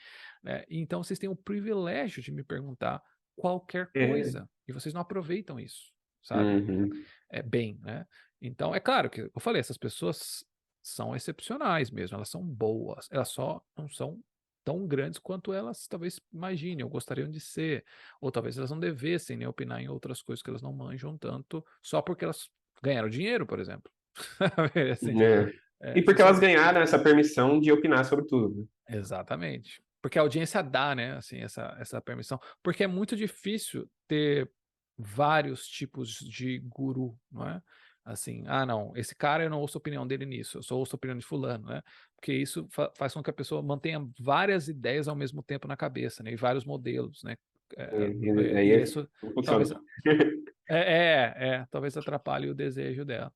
S1: Né? Então, vocês têm o privilégio de me perguntar qualquer
S2: é,
S1: coisa. E vocês não aproveitam isso, sabe?
S2: uhum,
S1: Bem, né? Então, é claro que eu falei, essas pessoas são excepcionais mesmo, elas são boas, elas só não são tão grandes quanto elas talvez imaginem ou gostariam de ser, ou talvez elas não devessem nem opinar em outras coisas que elas não manjam tanto, só porque elas ganharam dinheiro, por exemplo. Assim,
S2: é. E porque
S1: isso
S2: elas ganharam essa permissão de opinar sobre tudo, né?
S1: exatamente. Porque a audiência dá, né, assim, essa permissão. Porque é muito difícil ter vários tipos de guru, não é? Assim, não, esse cara eu não ouço a opinião dele nisso, eu só ouço a opinião de fulano, né? Porque isso faz com que a pessoa mantenha várias ideias ao mesmo tempo na cabeça, né? E vários modelos, né?
S2: Aí
S1: E isso
S2: não funciona.
S1: talvez talvez atrapalhe o desejo dela.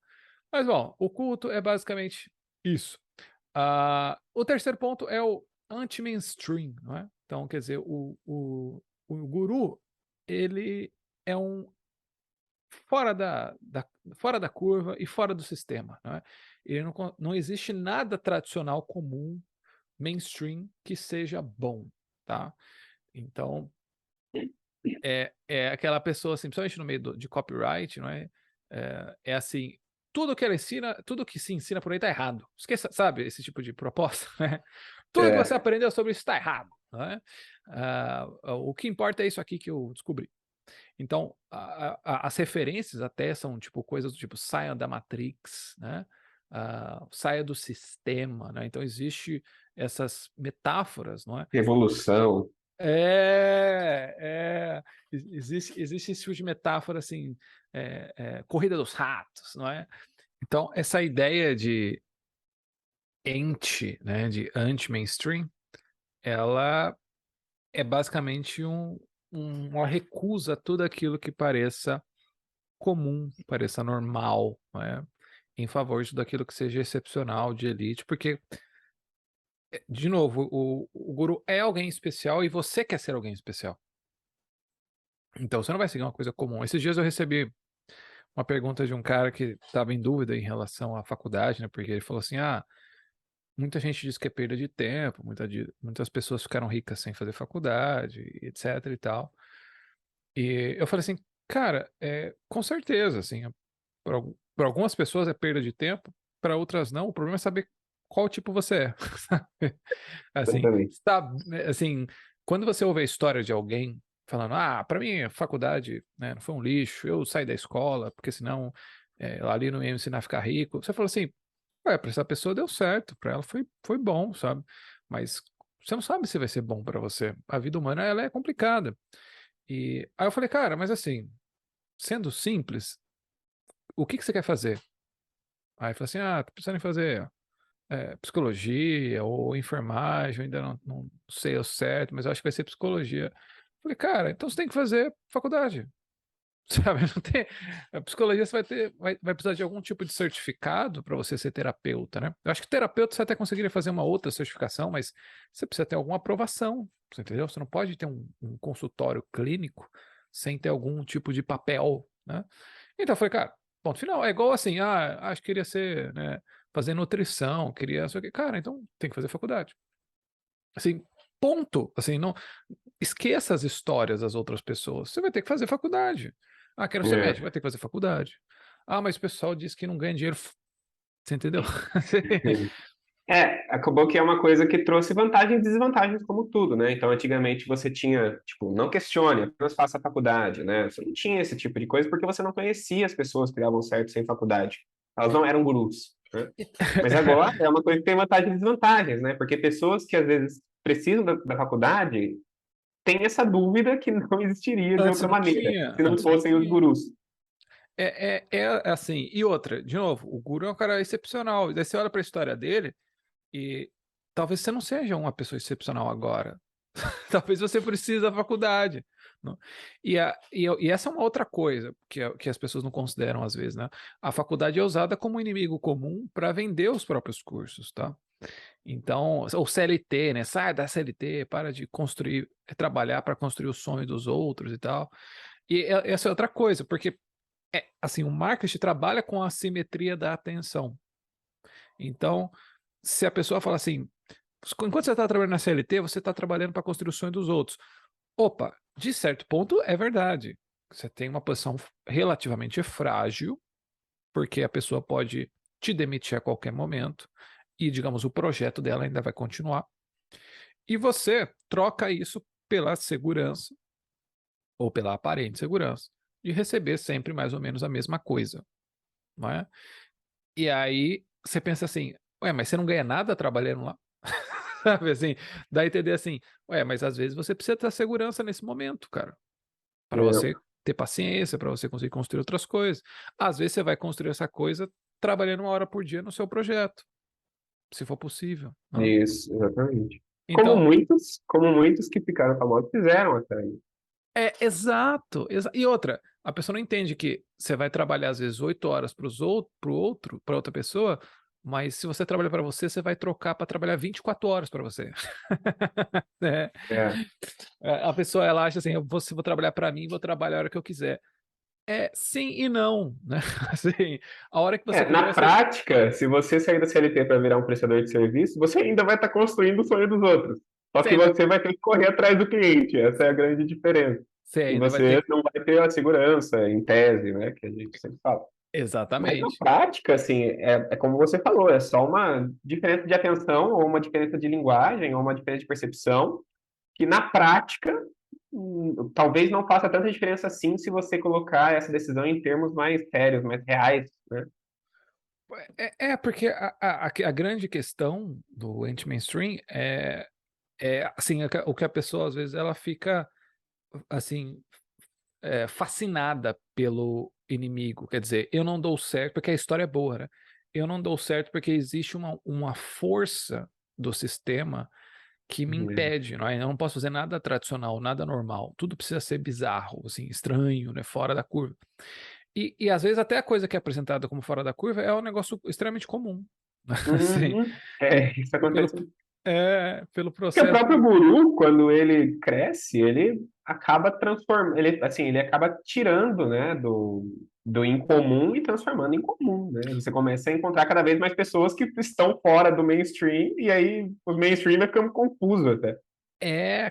S1: Mas bom, o culto é basicamente isso. O terceiro ponto é o anti-mainstream, não é? Então, quer dizer, o guru, ele é um fora da curva e fora do sistema, não é? Ele não existe nada tradicional comum, mainstream, que seja bom, tá? Então, é aquela pessoa, assim, principalmente no meio de copyright, não é? É assim, tudo que ela ensina, tudo que se ensina por aí tá errado. Esqueça, sabe, esse tipo de proposta, né? Tudo que você
S2: É,
S1: aprendeu sobre isso está errado, não é? O que importa é isso aqui que eu descobri. Então, as referências até são tipo coisas do tipo saia da Matrix, né? Saia do sistema, né? Então existe essas metáforas, não é?
S2: revolução.
S1: Existe esse tipo de metáfora assim, corrida dos ratos, não é? Então essa ideia de né, de anti-mainstream, ela é basicamente uma recusa a tudo aquilo que pareça comum, pareça normal, não é? Em favor de tudo aquilo que seja excepcional, de elite, porque, de novo, o guru é alguém especial e você quer ser alguém especial. Então você não vai seguir uma coisa comum. Esses dias eu recebi uma pergunta de um cara que estava em dúvida em relação à faculdade, né? Porque ele falou assim: ah, muita gente diz que é perda de tempo, muitas pessoas ficaram ricas sem fazer faculdade, etc e tal. E eu falei assim, cara, com certeza, assim, para algumas pessoas é perda de tempo, para outras não. O problema é saber qual tipo você é, sabe? Assim,
S2: Exatamente.
S1: assim, quando você ouve a história de alguém falando, ah, para mim a faculdade, né, não foi um lixo, eu saí da escola, porque senão ali não ia me ensinar a ficar rico. Você fala assim, ué, para essa pessoa deu certo, para ela foi bom, sabe? Mas você não sabe se vai ser bom para você. A vida humana, ela é complicada. E aí eu falei, cara, mas assim, sendo simples, o que que você quer fazer? Aí ele falou assim, ah, tô pensando em fazer psicologia ou enfermagem, eu ainda não sei ao certo, mas eu acho que vai ser psicologia. Eu falei, cara, então você tem que fazer faculdade. Sabe, não tem. A psicologia você vai precisar de algum tipo de certificado para você ser terapeuta, né? Eu acho que terapeuta você até conseguiria fazer uma outra certificação, mas você precisa ter alguma aprovação, você entendeu? Você não pode ter um consultório clínico sem ter algum tipo de papel, né? Então eu falei, cara, ponto final. É igual assim, acho que queria ser, né, fazer nutrição, queria, só que, cara, então tem que fazer faculdade. Assim, ponto. Assim, não esqueça as histórias das outras pessoas. Você vai ter que fazer faculdade. Ah, quero ser
S2: É.
S1: médico, vai ter que fazer faculdade. Ah, mas o pessoal diz que não ganha dinheiro. Você entendeu?
S2: Acabou que é uma coisa que trouxe vantagens e desvantagens, como tudo, né? Então, antigamente você tinha, tipo, não questione, apenas faça a faculdade, né? Você não tinha esse tipo de coisa porque você não conhecia as pessoas que davam certo sem faculdade. Elas não eram gurus, né? Mas agora é uma coisa que tem vantagens e desvantagens, né? Porque pessoas que às vezes precisam da faculdade têm essa dúvida que não existiria de
S1: Antes
S2: outra
S1: não
S2: maneira,
S1: tinha,
S2: se não
S1: antes não
S2: fossem os
S1: tinha.
S2: gurus.
S1: É assim, e outra, de novo, o Guru é um cara excepcional. E daí você olha para a história dele e talvez você não seja uma pessoa excepcional agora. Talvez você precise da faculdade. Não? E essa é uma outra coisa que as pessoas não consideram às vezes, né? A faculdade é usada como inimigo comum para vender os próprios cursos, tá? Então, o CLT, né? Sai da CLT, para de construir, trabalhar para construir o sonho dos outros e tal. E essa é outra coisa, porque assim, o marketing trabalha com a simetria da atenção. Então, se a pessoa fala assim, enquanto você está trabalhando na CLT, você está trabalhando para construir o sonho dos outros. Opa, de certo ponto é verdade. Você tem uma posição relativamente frágil, porque a pessoa pode te demitir a qualquer momento e, digamos, o projeto dela ainda vai continuar. E você troca isso pela segurança ou pela aparente segurança de receber sempre mais ou menos a mesma coisa, não é? E aí você pensa assim, ué, mas você não ganha nada trabalhando lá? Sabe assim? Dá a entender assim, ué, mas às vezes você precisa ter segurança nesse momento, cara. Para você
S2: É,
S1: ter paciência, para você conseguir construir outras coisas. Às vezes você vai construir essa coisa trabalhando 1 hora por dia no seu projeto, se for possível. Não?
S2: isso, exatamente.
S1: Então,
S2: Como muitos que ficaram famosos fizeram até aí.
S1: exato, e outra, a pessoa não entende que você vai trabalhar às vezes 8 horas para outra pessoa, mas se você trabalha para você, você vai trocar para trabalhar 24 horas para você. É.
S2: É.
S1: A pessoa ela acha assim, se vou trabalhar para mim, vou trabalhar a hora que eu quiser. Sim e não, né? Assim, a hora que você quiser
S2: Na
S1: vai ser.
S2: prática, se você sair da CLT para virar um prestador de serviço, você ainda vai estar construindo o sonho dos outros. Só
S1: Você
S2: que
S1: ainda,
S2: você vai ter que correr atrás do cliente. Essa é a grande diferença.
S1: você
S2: E
S1: ainda vai
S2: você
S1: ter.
S2: não vai ter a segurança, em tese, né, que a gente sempre fala. Mas na
S1: Exatamente.
S2: prática, assim, é como você falou, é só uma diferença de atenção, ou uma diferença de linguagem, ou uma diferença de percepção, que na prática talvez não faça tanta diferença assim se você colocar essa decisão em termos mais sérios, mais reais, né?
S1: Porque a grande questão do anti-mainstream é assim, o que a pessoa às vezes ela fica assim fascinada pelo inimigo. Quer dizer, eu não dou certo, porque a história é boa, né? Eu não dou certo porque existe uma força do sistema que me
S2: Uhum.
S1: impede, não é? Eu não posso fazer nada tradicional, nada normal. Tudo precisa ser bizarro, assim, estranho, né? Fora da curva. E às vezes até a coisa que é apresentada como fora da curva é um negócio extremamente comum. Assim,
S2: Uhum.
S1: e,
S2: Isso
S1: e pelo,
S2: acontece.
S1: pelo
S2: Porque o
S1: processo.
S2: próprio guru, quando ele cresce, ele acaba transformando, ele, assim, ele acaba tirando, né, do incomum e transformando em comum, né? Você começa a encontrar cada vez mais pessoas que estão fora do mainstream, e aí o mainstream vai ficando confuso até.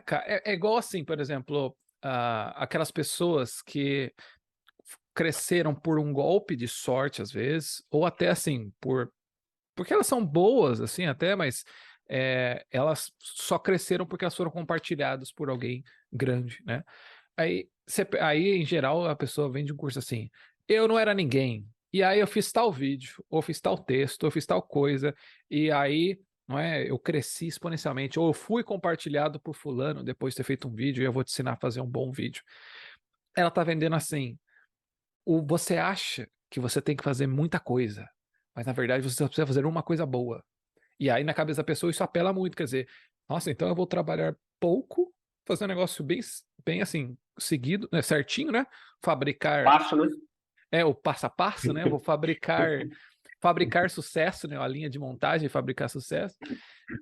S1: Cara, é igual assim, por exemplo, aquelas pessoas que cresceram por um golpe de sorte, às vezes, ou até assim, porque elas são boas, assim, até, mas elas só cresceram porque elas foram compartilhadas por alguém grande, né? Aí, em geral, a pessoa vem de um curso assim, eu não era ninguém, e aí eu fiz tal vídeo, ou fiz tal texto, ou fiz tal coisa, e aí, não é, eu cresci exponencialmente, ou eu fui compartilhado por fulano depois de ter feito um vídeo, e eu vou te ensinar a fazer um bom vídeo. Ela tá vendendo assim, você acha que você tem que fazer muita coisa, mas na verdade você só precisa fazer uma coisa boa. E aí na cabeça da pessoa isso apela muito, quer dizer, nossa, então eu vou trabalhar pouco, fazer um negócio bem assim, seguido, né, certinho, né? Fabricar,
S2: Passo, né?
S1: o passo a passo, né? Eu vou fabricar sucesso, né? A linha de montagem, fabricar sucesso.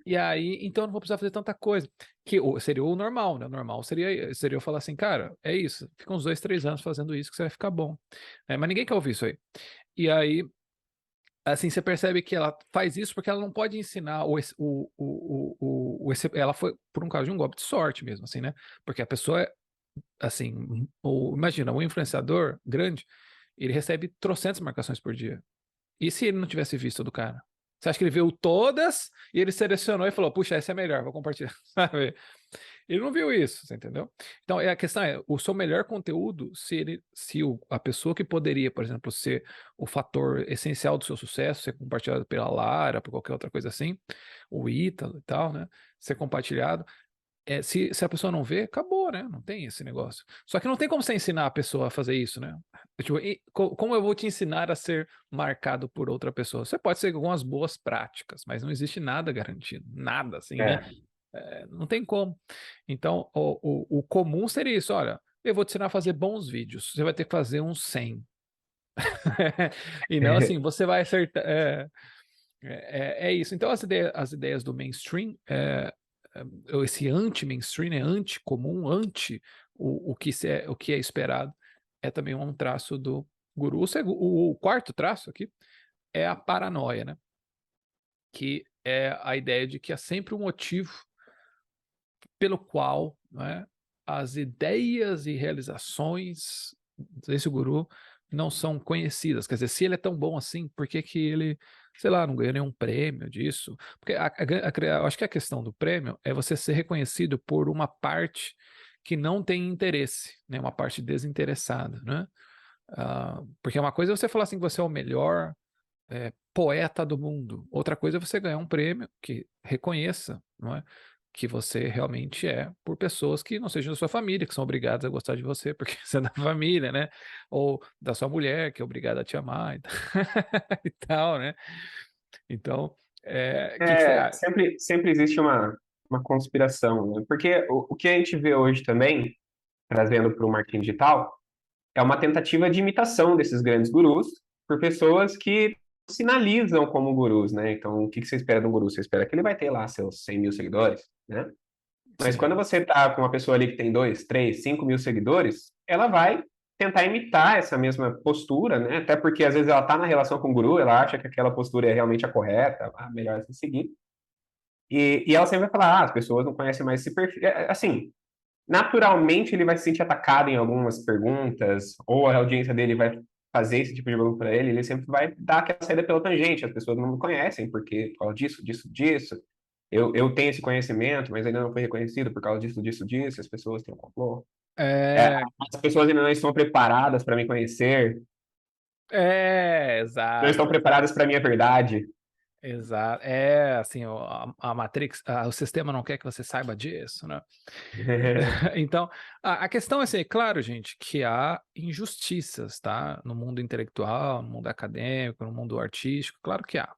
S1: E aí, então eu não vou precisar fazer tanta coisa. Seria o normal, né? O normal seria eu falar assim, cara, é isso, fica uns 2, 3 anos fazendo isso que você vai ficar bom. Mas ninguém quer ouvir isso aí. E aí, assim, você percebe que ela faz isso porque ela não pode ensinar ela foi por um caso de um golpe de sorte mesmo, assim, né? Porque a pessoa, assim, imagina, um influenciador grande, ele recebe trocentas marcações por dia. E se ele não tivesse visto do cara? Você acha que ele viu todas e ele selecionou e falou, puxa, essa é melhor, vou compartilhar, sabe? Ele não viu isso, você entendeu? Então, a questão é, o seu melhor conteúdo, a pessoa que poderia, por exemplo, ser o fator essencial do seu sucesso, ser compartilhado pela Lara, por qualquer outra coisa assim, o Ítalo e tal, né? Ser compartilhado. Se a pessoa não vê, acabou, né? Não tem esse negócio. Só que não tem como você ensinar a pessoa a fazer isso, né? Tipo, como eu vou te ensinar a ser marcado por outra pessoa? Você pode ser algumas boas práticas, mas não existe nada garantido. Nada, assim, né?
S2: É,
S1: Não tem como. Então, o comum seria isso: olha, eu vou te ensinar a fazer bons vídeos. Você vai ter que fazer uns 100. E não assim, você vai acertar. É isso. Então, as ideias do mainstream, esse anti-mainstream, anti-comum, o que é esperado, é também um traço do guru. O quarto traço aqui é a paranoia, né? Que é a ideia de que há sempre um motivo pelo qual, né, as ideias e realizações desse guru não são conhecidas. Quer dizer, se ele é tão bom assim, por que que ele, sei lá, não ganhou nenhum prêmio disso? Porque eu acho que a questão do prêmio é você ser reconhecido por uma parte que não tem interesse, né, uma parte desinteressada, né? Porque uma coisa é você falar assim que você é o melhor poeta do mundo. Outra coisa é você ganhar um prêmio que reconheça, não é? Que você realmente é por pessoas que não sejam da sua família, que são obrigadas a gostar de você porque você é da família, né? Ou da sua mulher, que é obrigada a te amar e tal, e tal, né? Então, que você acha?
S2: sempre existe uma conspiração, né? Porque o que a gente vê hoje também, trazendo para o marketing digital, é uma tentativa de imitação desses grandes gurus por pessoas que sinalizam como gurus, né? Então, o que que você espera de um guru? Você espera que ele vai ter lá seus 100 mil seguidores, né? Mas quando
S1: Sim.
S2: você tá com uma pessoa ali que tem 2, 3, 5 mil seguidores, ela vai tentar imitar essa mesma postura, né? Até porque às vezes ela tá na relação com o guru, ela acha que aquela postura é realmente a correta, a melhor a se seguir. E ela sempre vai falar, as pessoas não conhecem mais esse perfil. Assim, naturalmente ele vai se sentir atacado em algumas perguntas, ou a audiência dele vai fazer esse tipo de pergunta para ele, ele sempre vai dar aquela saída pela tangente. As pessoas não me conhecem porque por causa disso, disso, disso. Eu tenho esse conhecimento, mas ainda não foi reconhecido por causa disso, disso, disso. As pessoas têm um complô. É,
S1: É,
S2: as pessoas ainda não estão preparadas para me conhecer, não estão
S1: exato,
S2: preparadas para a minha verdade.
S1: exato. Assim, a Matrix, o sistema não quer que você saiba disso, né? Então, a questão é assim, é claro, gente, que há injustiças, tá? No mundo intelectual, no mundo acadêmico, no mundo artístico, claro que há.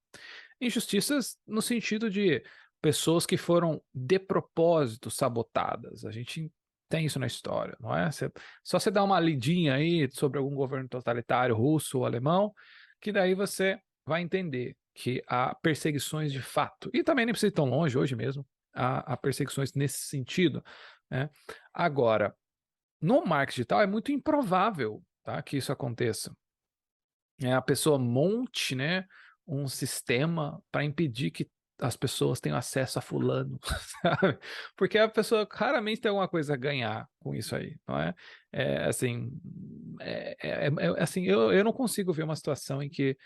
S1: Injustiças no sentido de pessoas que foram de propósito sabotadas. A gente tem isso na história, não é? Só você dá uma lidinha aí sobre algum governo totalitário russo ou alemão, que daí você vai entender que há perseguições de fato. E também nem precisa ir tão longe hoje mesmo. Há perseguições nesse sentido, né? Agora, no marketing digital é muito improvável, tá, que isso aconteça. A pessoa monte, né, um sistema para impedir que as pessoas tenham acesso a fulano, sabe? Porque a pessoa raramente tem alguma coisa a ganhar com isso aí, não é? Assim, assim, eu não consigo ver uma situação em que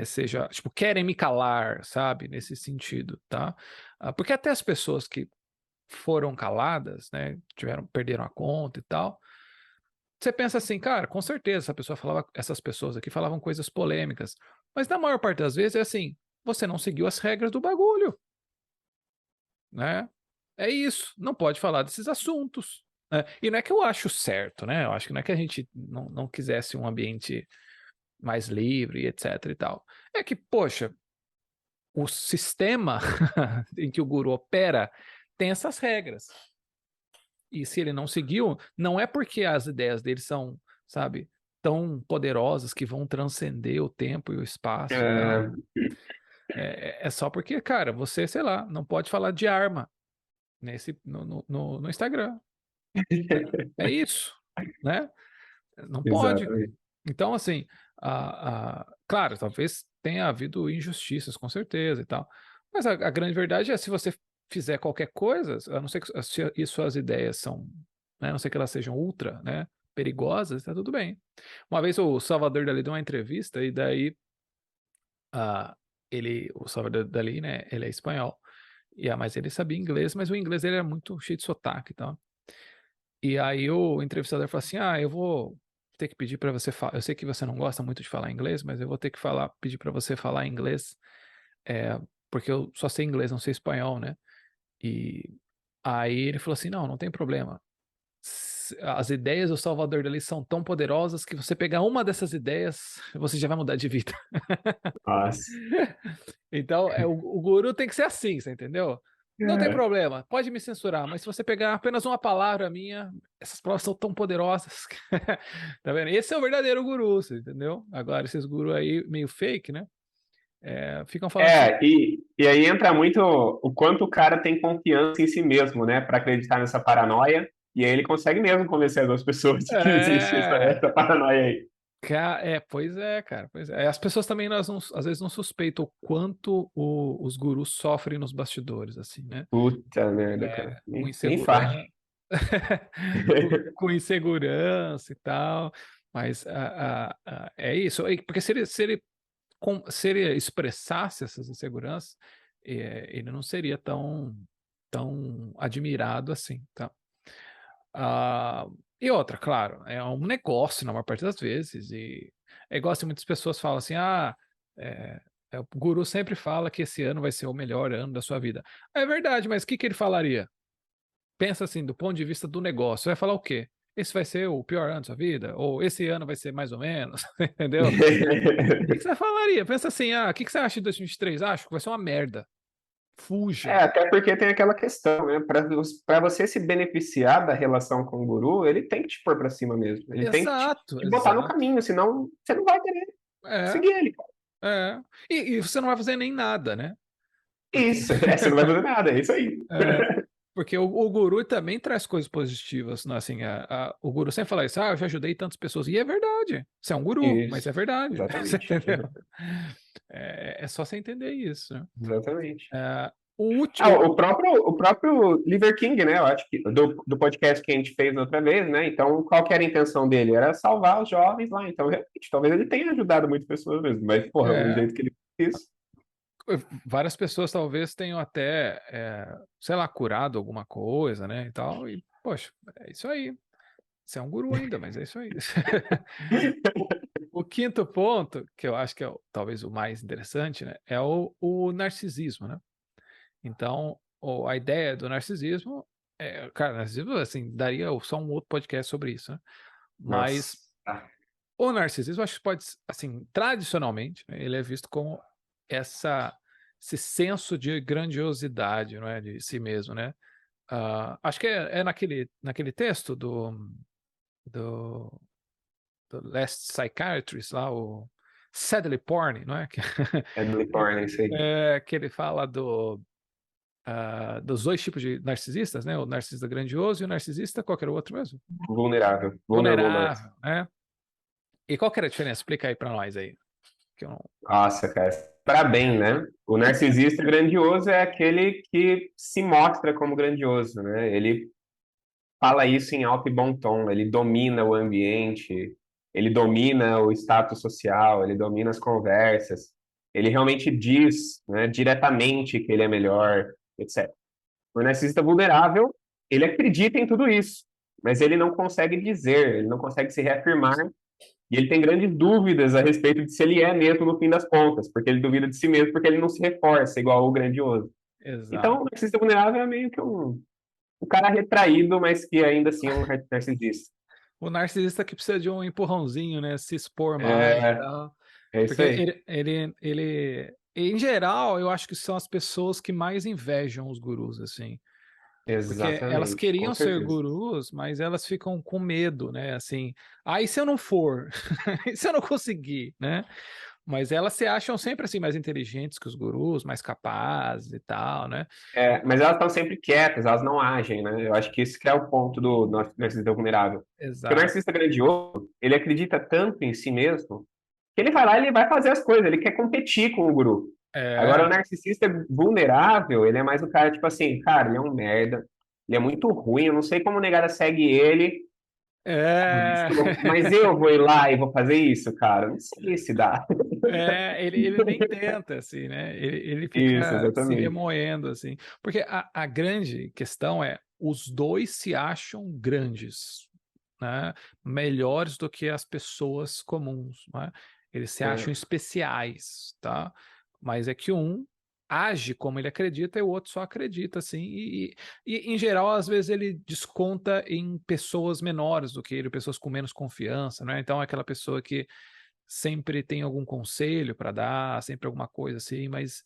S1: seja, tipo, querem me calar, sabe? Nesse sentido, tá? Porque até as pessoas que foram caladas, né, perderam a conta e tal, você pensa assim, cara, com certeza essas pessoas aqui falavam coisas polêmicas, mas na maior parte das vezes é assim, você não seguiu as regras do bagulho, né? É isso, não pode falar desses assuntos, né? E não é que eu acho certo, né? Eu acho que não é que a gente não quisesse um ambiente mais livre, etc e tal. É que, poxa, o sistema em que o guru opera tem essas regras. E se ele não seguiu, não é porque as ideias dele são, sabe, tão poderosas que vão transcender o tempo e o espaço e tal.
S2: É,
S1: É só porque, cara, você, sei lá, não pode falar de arma no Instagram. É isso, né? Não pode.
S2: exatamente.
S1: Então, assim, claro, talvez tenha havido injustiças, com certeza e tal. Mas a grande verdade é, se você fizer qualquer coisa, a não ser que se suas ideias são, né, a não ser que elas sejam ultra, né, perigosas, tá tudo bem. Uma vez o Salvador Dali deu uma entrevista e daí ah, o Salvador Dali, né, ele é espanhol, mas ele sabia inglês, mas o inglês dele era muito cheio de sotaque e tal. E aí o entrevistador falou assim: eu vou ter que pedir para você falar. Eu sei que você não gosta muito de falar inglês, mas eu vou ter que pedir para você falar inglês, é, porque eu só sei inglês, não sei espanhol, né? E aí ele falou assim: não tem problema. As ideias do Salvador Dali são tão poderosas que você pegar uma dessas ideias, você já vai mudar de vida.
S2: Nossa.
S1: Então, o guru tem que ser assim, você entendeu? Não tem
S2: É,
S1: problema, pode me censurar, mas se você pegar apenas uma palavra minha, essas palavras são tão poderosas. Tá vendo? Esse é o verdadeiro guru, você entendeu? Agora, esses gurus aí, meio fake, né? Ficam falando assim.
S2: e aí entra muito o quanto o cara tem confiança em si mesmo, né, para acreditar nessa paranoia, e aí ele consegue mesmo convencer as outras pessoas de que existe
S1: É,
S2: essa paranoia aí.
S1: pois é, cara, pois é. As pessoas também, às vezes, não suspeitam o quanto os gurus sofrem nos bastidores, assim, né?
S2: Puta merda, cara.
S1: Com
S2: Nem faz.
S1: insegurança, com insegurança e tal. Mas é isso. Porque se ele expressasse essas inseguranças, ele não seria tão admirado assim, tá? Ah, e outra, claro, é um negócio na maior parte das vezes, e é igual assim, muitas pessoas falam assim, é, o guru sempre fala que esse ano vai ser o melhor ano da sua vida. É verdade, mas o que ele falaria? Pensa assim, do ponto de vista do negócio, vai falar o quê? Esse vai ser o pior ano da sua vida? Ou esse ano vai ser mais ou menos? Entendeu? O que você falaria? Pensa assim, o que você acha de 2023? Acho que vai ser uma merda.
S2: É,
S1: Fuja.
S2: até porque tem aquela questão, né? Para você se beneficiar da relação com o guru, ele tem que te pôr para cima mesmo. Ele tem que
S1: Exato,
S2: te botar no
S1: exato.
S2: caminho, senão você não vai querer
S1: É,
S2: seguir ele, cara.
S1: é. E você não vai fazer nem nada, né? Porque,
S2: Isso, você não vai fazer nada, é isso aí.
S1: é, porque o guru também traz coisas positivas, né? Assim, o guru sempre fala isso, eu já ajudei tantas pessoas. E é verdade. Você é um guru, mas
S2: Isso,
S1: é verdade. Você
S2: exatamente.
S1: entendeu? É só você entender isso, né?
S2: Exatamente.
S1: O
S2: Ah,
S1: último.
S2: o próprio Liver King, né? Eu acho que do podcast que a gente fez outra vez, né? Então, qual que era a intenção dele? Era salvar os jovens lá. Então, realmente, talvez ele tenha ajudado muitas pessoas mesmo. Mas, porra, o
S1: É,
S2: jeito que ele fez.
S1: várias pessoas talvez tenham até, sei lá, curado alguma coisa, né? E tal. E, poxa, é isso aí. Você é um guru ainda, mas é isso aí. O quinto ponto, que eu acho que é talvez o mais interessante, né, é o narcisismo, né? Então, a ideia do narcisismo cara, narcisismo, assim, daria só um outro podcast sobre isso, né?
S2: Nossa.
S1: Mas o narcisismo, acho que pode, assim, tradicionalmente, né, ele é visto como essa, esse senso de grandiosidade, não é, de si mesmo, né? Acho que é naquele texto do do Last Psychiatrist, lá, o Sadly Porn, não é?
S2: Emily Porn, é isso aí.
S1: Que ele fala dos dois tipos de narcisistas, né? O narcisista grandioso e o narcisista, qual que era o outro mesmo?
S2: Vulnerável. Vulnerable narcissism.
S1: Vulnerável, né? E qual que era a diferença? Explica aí pra nós aí. Que eu não...
S2: Nossa, cara. Para bem, né? O narcisista grandioso é aquele que se mostra como grandioso, né? Ele fala isso em alto e bom tom, ele domina o ambiente, ele domina o status social, ele domina as conversas, ele realmente diz, né, diretamente que ele é melhor, etc. O narcisista vulnerável, ele acredita em tudo isso, mas ele não consegue dizer, ele não consegue se reafirmar, e ele tem grandes dúvidas a respeito de se ele é mesmo no fim das contas, porque ele duvida de si mesmo, porque ele não se reforça igual o grandioso. Então,
S1: Exato.
S2: o narcisista vulnerável é meio que um cara retraído, mas que ainda assim é um narcisista.
S1: O narcisista que precisa de um empurrãozinho, né? Se expor mais e
S2: É,
S1: tal.
S2: é isso
S1: Porque
S2: aí.
S1: em geral, eu acho que são as pessoas que mais invejam os gurus, assim. Porque elas
S2: Exatamente, com
S1: queriam ser
S2: certeza.
S1: gurus, mas elas ficam com medo, né? Assim, e se eu não for? E se eu não conseguir, né? Mas elas se acham sempre assim mais inteligentes que os gurus, mais capazes e tal, né?
S2: É, mas elas estão sempre quietas, elas não agem, né? Eu acho que esse que é o ponto do narcisista vulnerável. Porque o
S1: Exato.
S2: narcisista grandioso, ele acredita tanto em si mesmo, que ele vai lá e ele vai fazer as coisas, ele quer competir com o guru. Agora, o
S1: É,
S2: narcisista vulnerável, ele é mais o cara, tipo assim, cara, ele é um merda, ele é muito ruim, eu não sei como o negada segue ele,
S1: é,
S2: mas eu vou ir lá e vou fazer isso, cara. Não sei se dá.
S1: ele nem tenta, assim, né? Ele
S2: Isso,
S1: fica se
S2: exatamente.
S1: remoendo, assim. Porque a grande questão é, os dois se acham grandes, né? Melhores do que as pessoas comuns, né? Eles se acham
S2: É,
S1: especiais, tá? Mas é que um age como ele acredita e o outro só acredita, assim. Em geral, às vezes ele desconta em pessoas menores do que ele, pessoas com menos confiança, né? Então, é aquela pessoa que sempre tem algum conselho para dar, sempre alguma coisa assim, mas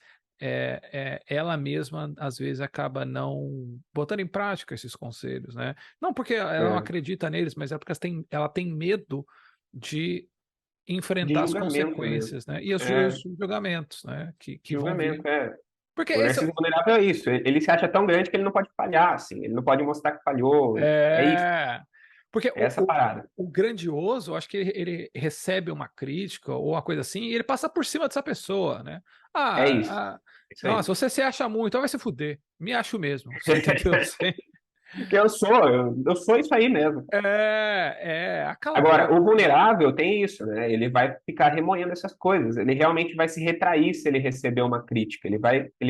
S1: ela mesma às vezes acaba não botando em prática esses conselhos, né? Não porque ela não
S2: é.
S1: acredita neles, mas é porque ela tem medo de
S2: De
S1: enfrentar as
S2: julgamento mesmo.
S1: consequências, né? E os
S2: É,
S1: julgamentos, né? Que vão vir.
S2: julgamento, é.
S1: Porque
S2: O
S1: esse
S2: narciso vulnerável é isso. Ele se acha tão grande que ele não pode falhar, assim. Ele não pode mostrar que falhou. É isso.
S1: é porque
S2: É essa parada.
S1: o grandioso, eu acho que ele recebe uma crítica ou uma coisa assim, e ele passa por cima dessa pessoa, né?
S2: É isso.
S1: Ah,
S2: É isso aí.
S1: nossa, você se acha muito, então vai se fuder. Me acho mesmo. Você entendeu?
S2: Porque eu sou isso aí mesmo.
S1: Cala a
S2: Agora,
S1: boca.
S2: o vulnerável tem isso, né? Ele vai ficar remoendo essas coisas. Ele realmente vai se retrair se ele receber uma crítica. Ele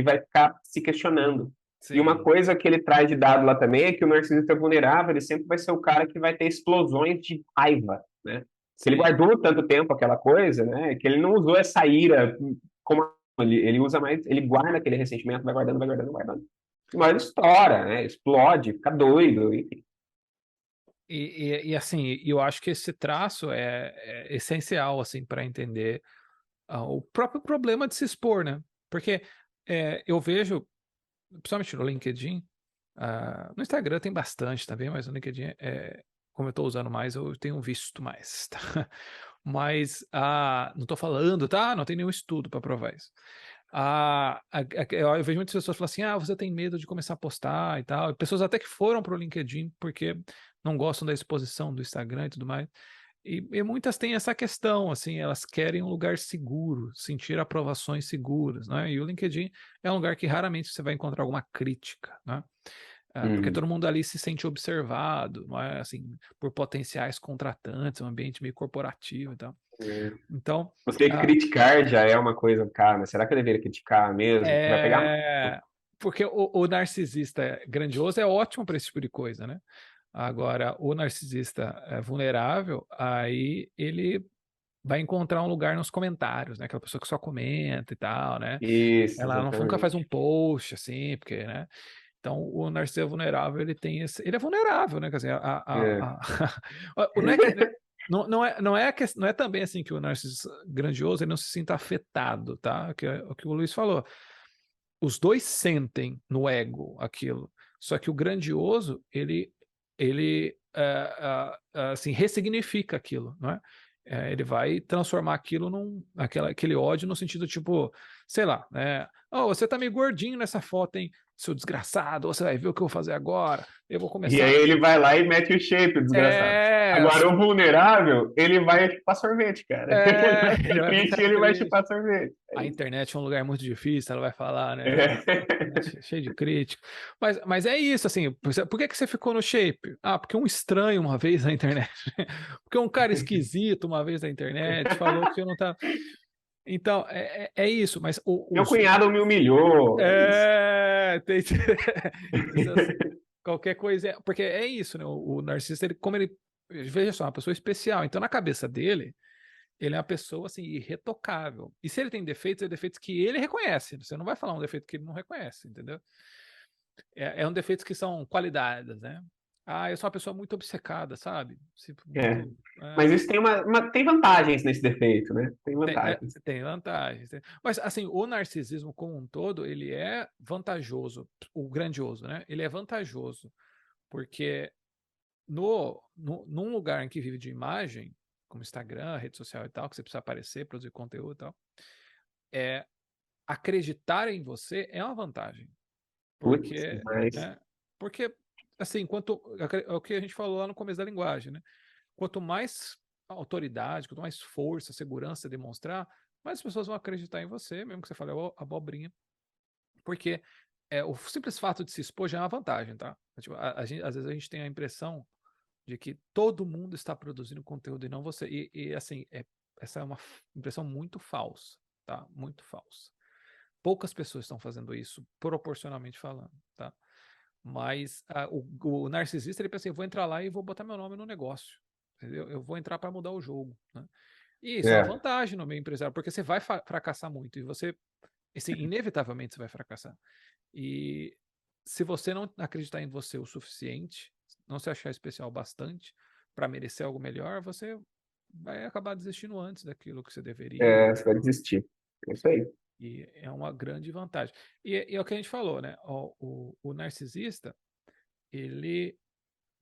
S2: vai ficar se questionando. E uma
S1: Sim,
S2: coisa que ele traz de dado lá também é que o narcisista vulnerável, ele sempre vai ser o cara que vai ter explosões de raiva, né? Se ele
S1: sim.
S2: guardou tanto tempo aquela coisa, né? Que ele não usou essa ira como ele usa mais, ele guarda aquele ressentimento, vai guardando, vai guardando, vai guardando. Mas ele estoura, né? Explode, fica doido, enfim.
S1: E assim, eu acho que esse traço é essencial assim para entender o próprio problema de se expor, né? Porque eu vejo, principalmente no LinkedIn, no Instagram tem bastante também, mas no LinkedIn, como eu estou usando mais, eu tenho visto mais, tá? Mas não estou falando, tá? Não tem nenhum estudo para provar isso. Eu vejo muitas pessoas falando assim: você tem medo de começar a postar e tal. E pessoas até que foram para o LinkedIn porque não gostam da exposição do Instagram e tudo mais. E muitas têm essa questão, assim, elas querem um lugar seguro, sentir aprovações seguras, né? E o LinkedIn é um lugar que raramente você vai encontrar alguma crítica, né? Porque
S2: Uhum.
S1: todo mundo ali se sente observado, não é? Assim, por potenciais contratantes, um ambiente meio corporativo e tal. Então,
S2: Você
S1: ah,
S2: criticar já é uma coisa, cara, mas será que eu deveria criticar mesmo? Que vai pegar mal.
S1: porque o narcisista grandioso é ótimo para esse tipo de coisa, né? Agora, o narcisista vulnerável, aí ele vai encontrar um lugar nos comentários, né? Aquela pessoa que só comenta e tal, né?
S2: Isso,
S1: Ela nunca faz um
S2: exatamente.
S1: post assim, porque, né? Então, o narcisista vulnerável, ele tem ele é vulnerável, né? Quer dizer,
S2: É.
S1: não é que, não é também assim que o narcisista grandioso ele não se sinta afetado, tá? Que é o que o Luiz falou. Os dois sentem no ego aquilo. Só que o grandioso, ele assim, ressignifica aquilo, não é? Ele vai transformar aquilo aquele ódio no sentido tipo, sei lá, né? Oh, você tá meio gordinho nessa foto, hein? Seu desgraçado, você vai ver o que eu vou fazer agora. Eu vou
S2: E
S1: começar.
S2: aí ele vai lá e mete o shape, o desgraçado.
S1: É,
S2: Agora, o vulnerável, ele vai chupar sorvete, cara. Ele vai
S1: ele
S2: ficar
S1: vai
S2: triste
S1: ficar
S2: e ele vai
S1: triste.
S2: chupar sorvete. É
S1: A
S2: isso.
S1: internet é um lugar muito difícil, ela vai falar, né?
S2: É.
S1: Cheio de crítico. Mas é isso, assim, por que que você ficou no shape? Ah, porque um estranho uma vez na internet, porque um cara esquisito uma vez na internet falou que eu não tava. Então, é isso, mas
S2: Meu cunhado me humilhou, é isso.
S1: tem, qualquer coisa, porque é isso, né? O narcisista, ele, como ele, veja só, é uma pessoa especial, então na cabeça dele, ele é uma pessoa assim irretocável. E se ele tem defeitos, é defeitos que ele reconhece. Você não vai falar um defeito que ele não reconhece, entendeu? É um defeitos que são qualidades, né? Ah, eu sou uma pessoa muito obcecada, sabe? Tipo,
S2: É.
S1: muito.
S2: Mas isso tem tem vantagens nesse defeito, né? Tem
S1: Tem,
S2: vantagens.
S1: tem vantagens. Mas, assim, o narcisismo como um todo, ele é vantajoso, o grandioso, né? Ele é vantajoso, porque num lugar em que vive de imagem, como Instagram, rede social e tal, que você precisa aparecer, produzir conteúdo e tal, é, acreditar em você é uma vantagem.
S2: Putz,
S1: Porque,
S2: mas
S1: né? Porque, assim, é o que a gente falou lá no começo da linguagem, né? Quanto mais autoridade, quanto mais força, segurança você demonstrar, mais as pessoas vão acreditar em você, mesmo que você fale abobrinha. Porque o simples fato de se expor já é uma vantagem, tá? Tipo, às vezes a gente tem a impressão de que todo mundo está produzindo conteúdo e não você. Assim, essa é uma impressão muito falsa, tá? Muito falsa. Poucas pessoas estão fazendo isso, proporcionalmente falando, tá? Mas o narcisista, ele pensa assim, eu vou entrar lá e vou botar meu nome no negócio. Entendeu? Eu vou entrar para mudar o jogo, né? E isso é uma
S2: é,
S1: vantagem no meio empresarial, porque você vai fracassar muito e você, assim, inevitavelmente você vai fracassar. E se você não acreditar em você o suficiente, não se achar especial bastante para merecer algo melhor, você vai acabar desistindo antes daquilo que você deveria.
S2: você vai desistir. É isso aí.
S1: E é uma grande vantagem. E é o que a gente falou, né? O narcisista, ele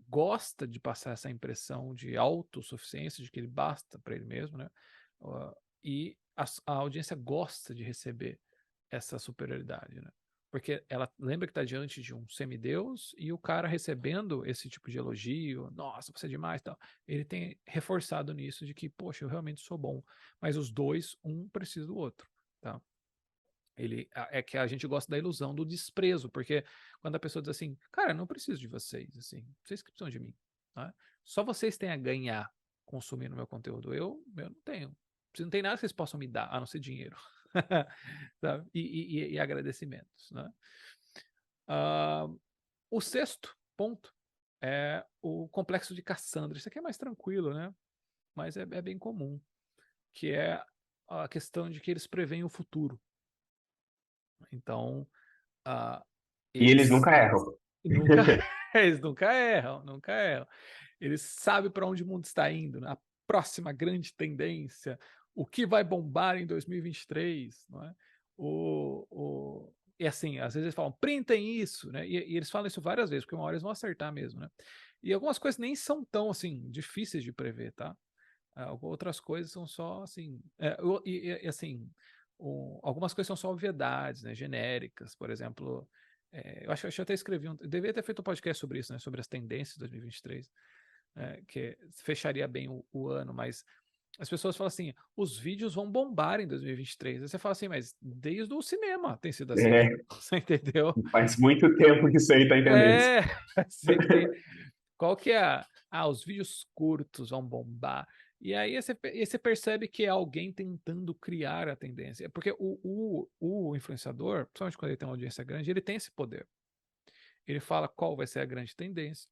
S1: gosta de passar essa impressão de autossuficiência, de que ele basta para ele mesmo, né? E a audiência gosta de receber essa superioridade, né? Porque ela lembra que está diante de um semideus e o cara recebendo esse tipo de elogio, nossa, você é demais, tal. Ele tem reforçado nisso de que, poxa, eu realmente sou bom. Mas os dois, um precisa do outro, tá? É que a gente gosta da ilusão do desprezo, porque quando a pessoa diz assim, cara, eu não preciso de vocês, assim, vocês que precisam de mim, né? Só vocês têm a ganhar consumindo meu conteúdo, eu não tenho. Não tem nada que vocês possam me dar, a não ser dinheiro, sabe? E agradecimentos, né? Ah, o sexto ponto é o complexo de Cassandra. Isso aqui é mais tranquilo, né? Mas é bem comum, que é a questão de que eles preveem o futuro. Então, ah,
S2: E eles
S1: eles
S2: nunca erram.
S1: nunca, eles nunca erram, nunca erram. Eles sabem para onde o mundo está indo, né? A próxima grande tendência, o que vai bombar em 2023, não é? E assim, às vezes eles falam, printem isso, né? E eles falam isso várias vezes, porque uma hora eles vão acertar mesmo, né? E algumas coisas nem são tão assim difíceis de prever, tá? Outras coisas são só assim, assim, algumas coisas são só obviedades, né, genéricas, por exemplo, eu acho que eu até escrevi eu devia ter feito um podcast sobre isso, né, sobre as tendências de 2023, que fecharia bem o ano, mas as pessoas falam assim, os vídeos vão bombar em 2023, aí você fala assim, mas desde o cinema tem sido assim,
S2: É,
S1: você entendeu?
S2: faz muito tempo que isso aí tá em tendência.
S1: É, sempre qual que é os vídeos curtos vão bombar. E aí você percebe que é alguém tentando criar a tendência. Porque o influenciador, principalmente quando ele tem uma audiência grande, ele tem esse poder. Ele fala qual vai ser a grande tendência.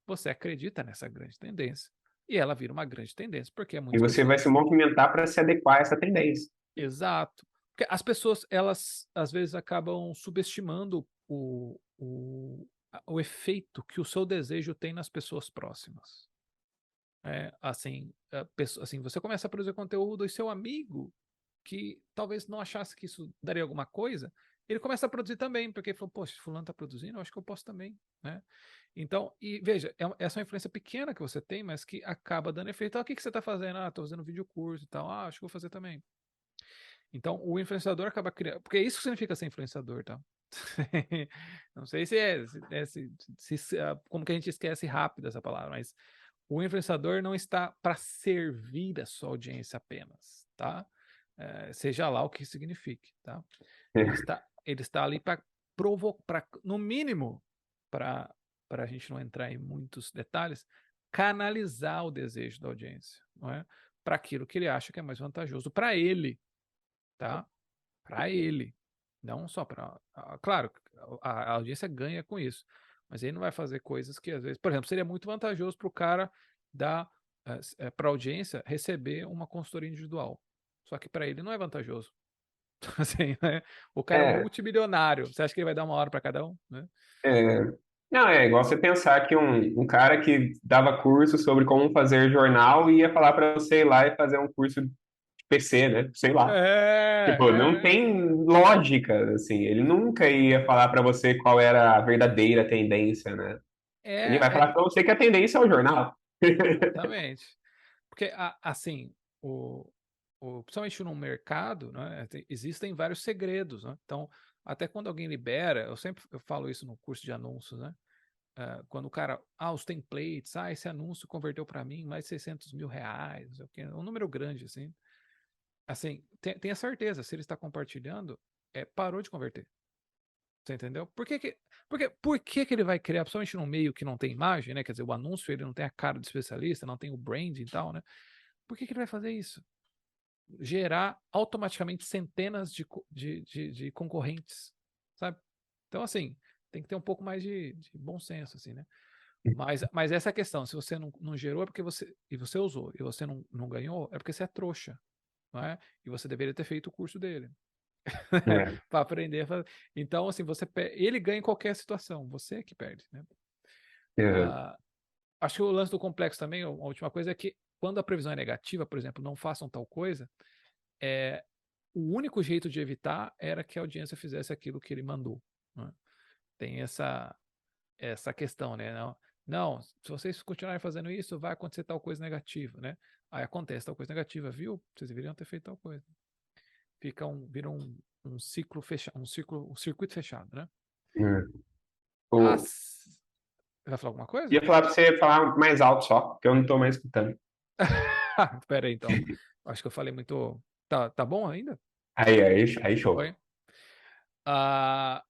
S1: Você acredita nessa grande tendência. E ela vira uma grande tendência, porque
S2: E
S1: muitas
S2: você vai
S1: pessoas.
S2: se movimentar para se adequar a essa tendência.
S1: Exato. Porque as pessoas, elas às vezes acabam subestimando o efeito que o seu desejo tem nas pessoas próximas. Assim, assim, você começa a produzir conteúdo e seu amigo, que talvez não achasse que isso daria alguma coisa, ele começa a produzir também, porque ele falou, poxa, fulano está produzindo, eu acho que eu posso também, né? Então, e veja, essa é uma influência pequena que você tem, mas que acaba dando efeito. O que você está fazendo? Ah, estou fazendo vídeo curso e tal. Ah, acho que vou fazer também. Então, o influenciador acaba criando. Porque isso significa ser influenciador, tá? Não sei como que a gente esquece rápido essa palavra, mas o influenciador não está para servir a sua audiência apenas, tá? Seja lá o que signifique, tá? Ele está ali para provocar, no mínimo, para a gente não entrar em muitos detalhes, canalizar o desejo da audiência, não é? Para aquilo que ele acha que é mais vantajoso para ele, tá? Para ele, não só para. Claro, a audiência ganha com isso, mas ele não vai fazer coisas que às vezes, por exemplo, seria muito vantajoso para o cara dar para a audiência receber uma consultoria individual. Só que para ele não é vantajoso. Assim, né? O cara é um
S2: É,
S1: multimilionário. Você acha que ele vai dar uma hora para cada um, né?
S2: é, não, é igual você pensar que um cara que dava curso sobre como fazer jornal ia falar para você ir lá e fazer um curso de PC, né? Sei lá. Tipo, não
S1: É,
S2: tem lógica, assim. Ele nunca ia falar para você qual era a verdadeira tendência, né? Ele vai falar para você que a tendência é o jornal.
S1: exatamente. Porque, assim, principalmente no mercado, né, existem vários segredos, né? Então, até quando alguém libera, eu falo isso no curso de anúncios, né? Quando o cara, os templates, esse anúncio converteu para mim mais de 600 mil reais, não sei o quê, um número grande, assim, tenha certeza, se ele está compartilhando, parou de converter. Você entendeu? Por que que ele vai criar, principalmente num meio que não tem imagem, né? Quer dizer, o anúncio ele não tem a cara do especialista, não tem o brand e tal, né? Por que que ele vai fazer isso? Gerar automaticamente centenas de concorrentes, sabe? Então, assim, tem que ter um pouco mais de bom senso, assim, né? Mas essa é a questão, se você não gerou é porque você usou, e você não ganhou, é porque você é trouxa, não é? E você deveria ter feito o curso dele.
S2: É,
S1: Para aprender a fazer. Então, assim, ele ganha em qualquer situação, você é que perde, né?
S2: é,
S1: Ah, acho que o lance do complexo também, a última coisa é que quando a previsão é negativa, por exemplo, não façam tal coisa, é, o único jeito de evitar era que a audiência fizesse aquilo que ele mandou, né? Tem essa questão, né? Não, se vocês continuarem fazendo isso, vai acontecer tal coisa negativa, né? Aí acontece tal coisa negativa, viu? Vocês deveriam ter feito tal coisa. Vira um ciclo fechado, um circuito fechado, né?
S2: é. O,
S1: As... Vai falar alguma coisa?
S2: ia falar para você falar mais alto só, porque eu não estou mais escutando.
S1: Espera aí, então. Acho que eu falei muito. Tá bom ainda?
S2: Aí, show.
S1: Oi?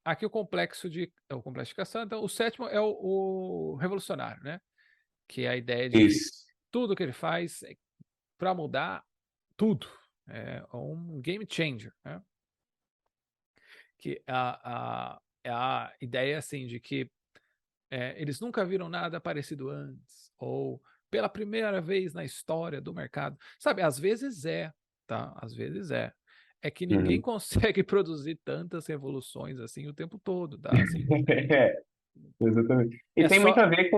S1: Aqui o complexo de Cassandra. Então, o sétimo é o revolucionário, né? Que é a ideia de que
S2: Isso.
S1: tudo que ele faz é para mudar tudo. É um game changer, né? Que é a ideia assim de que eles nunca viram nada parecido antes, ou pela primeira vez na história do mercado. Sabe, às vezes tá? Às vezes é. É que ninguém
S2: Uhum.
S1: consegue produzir tantas revoluções assim o tempo todo, tá? Assim,
S2: Exatamente. E
S1: é
S2: tem muito
S1: só.
S2: a ver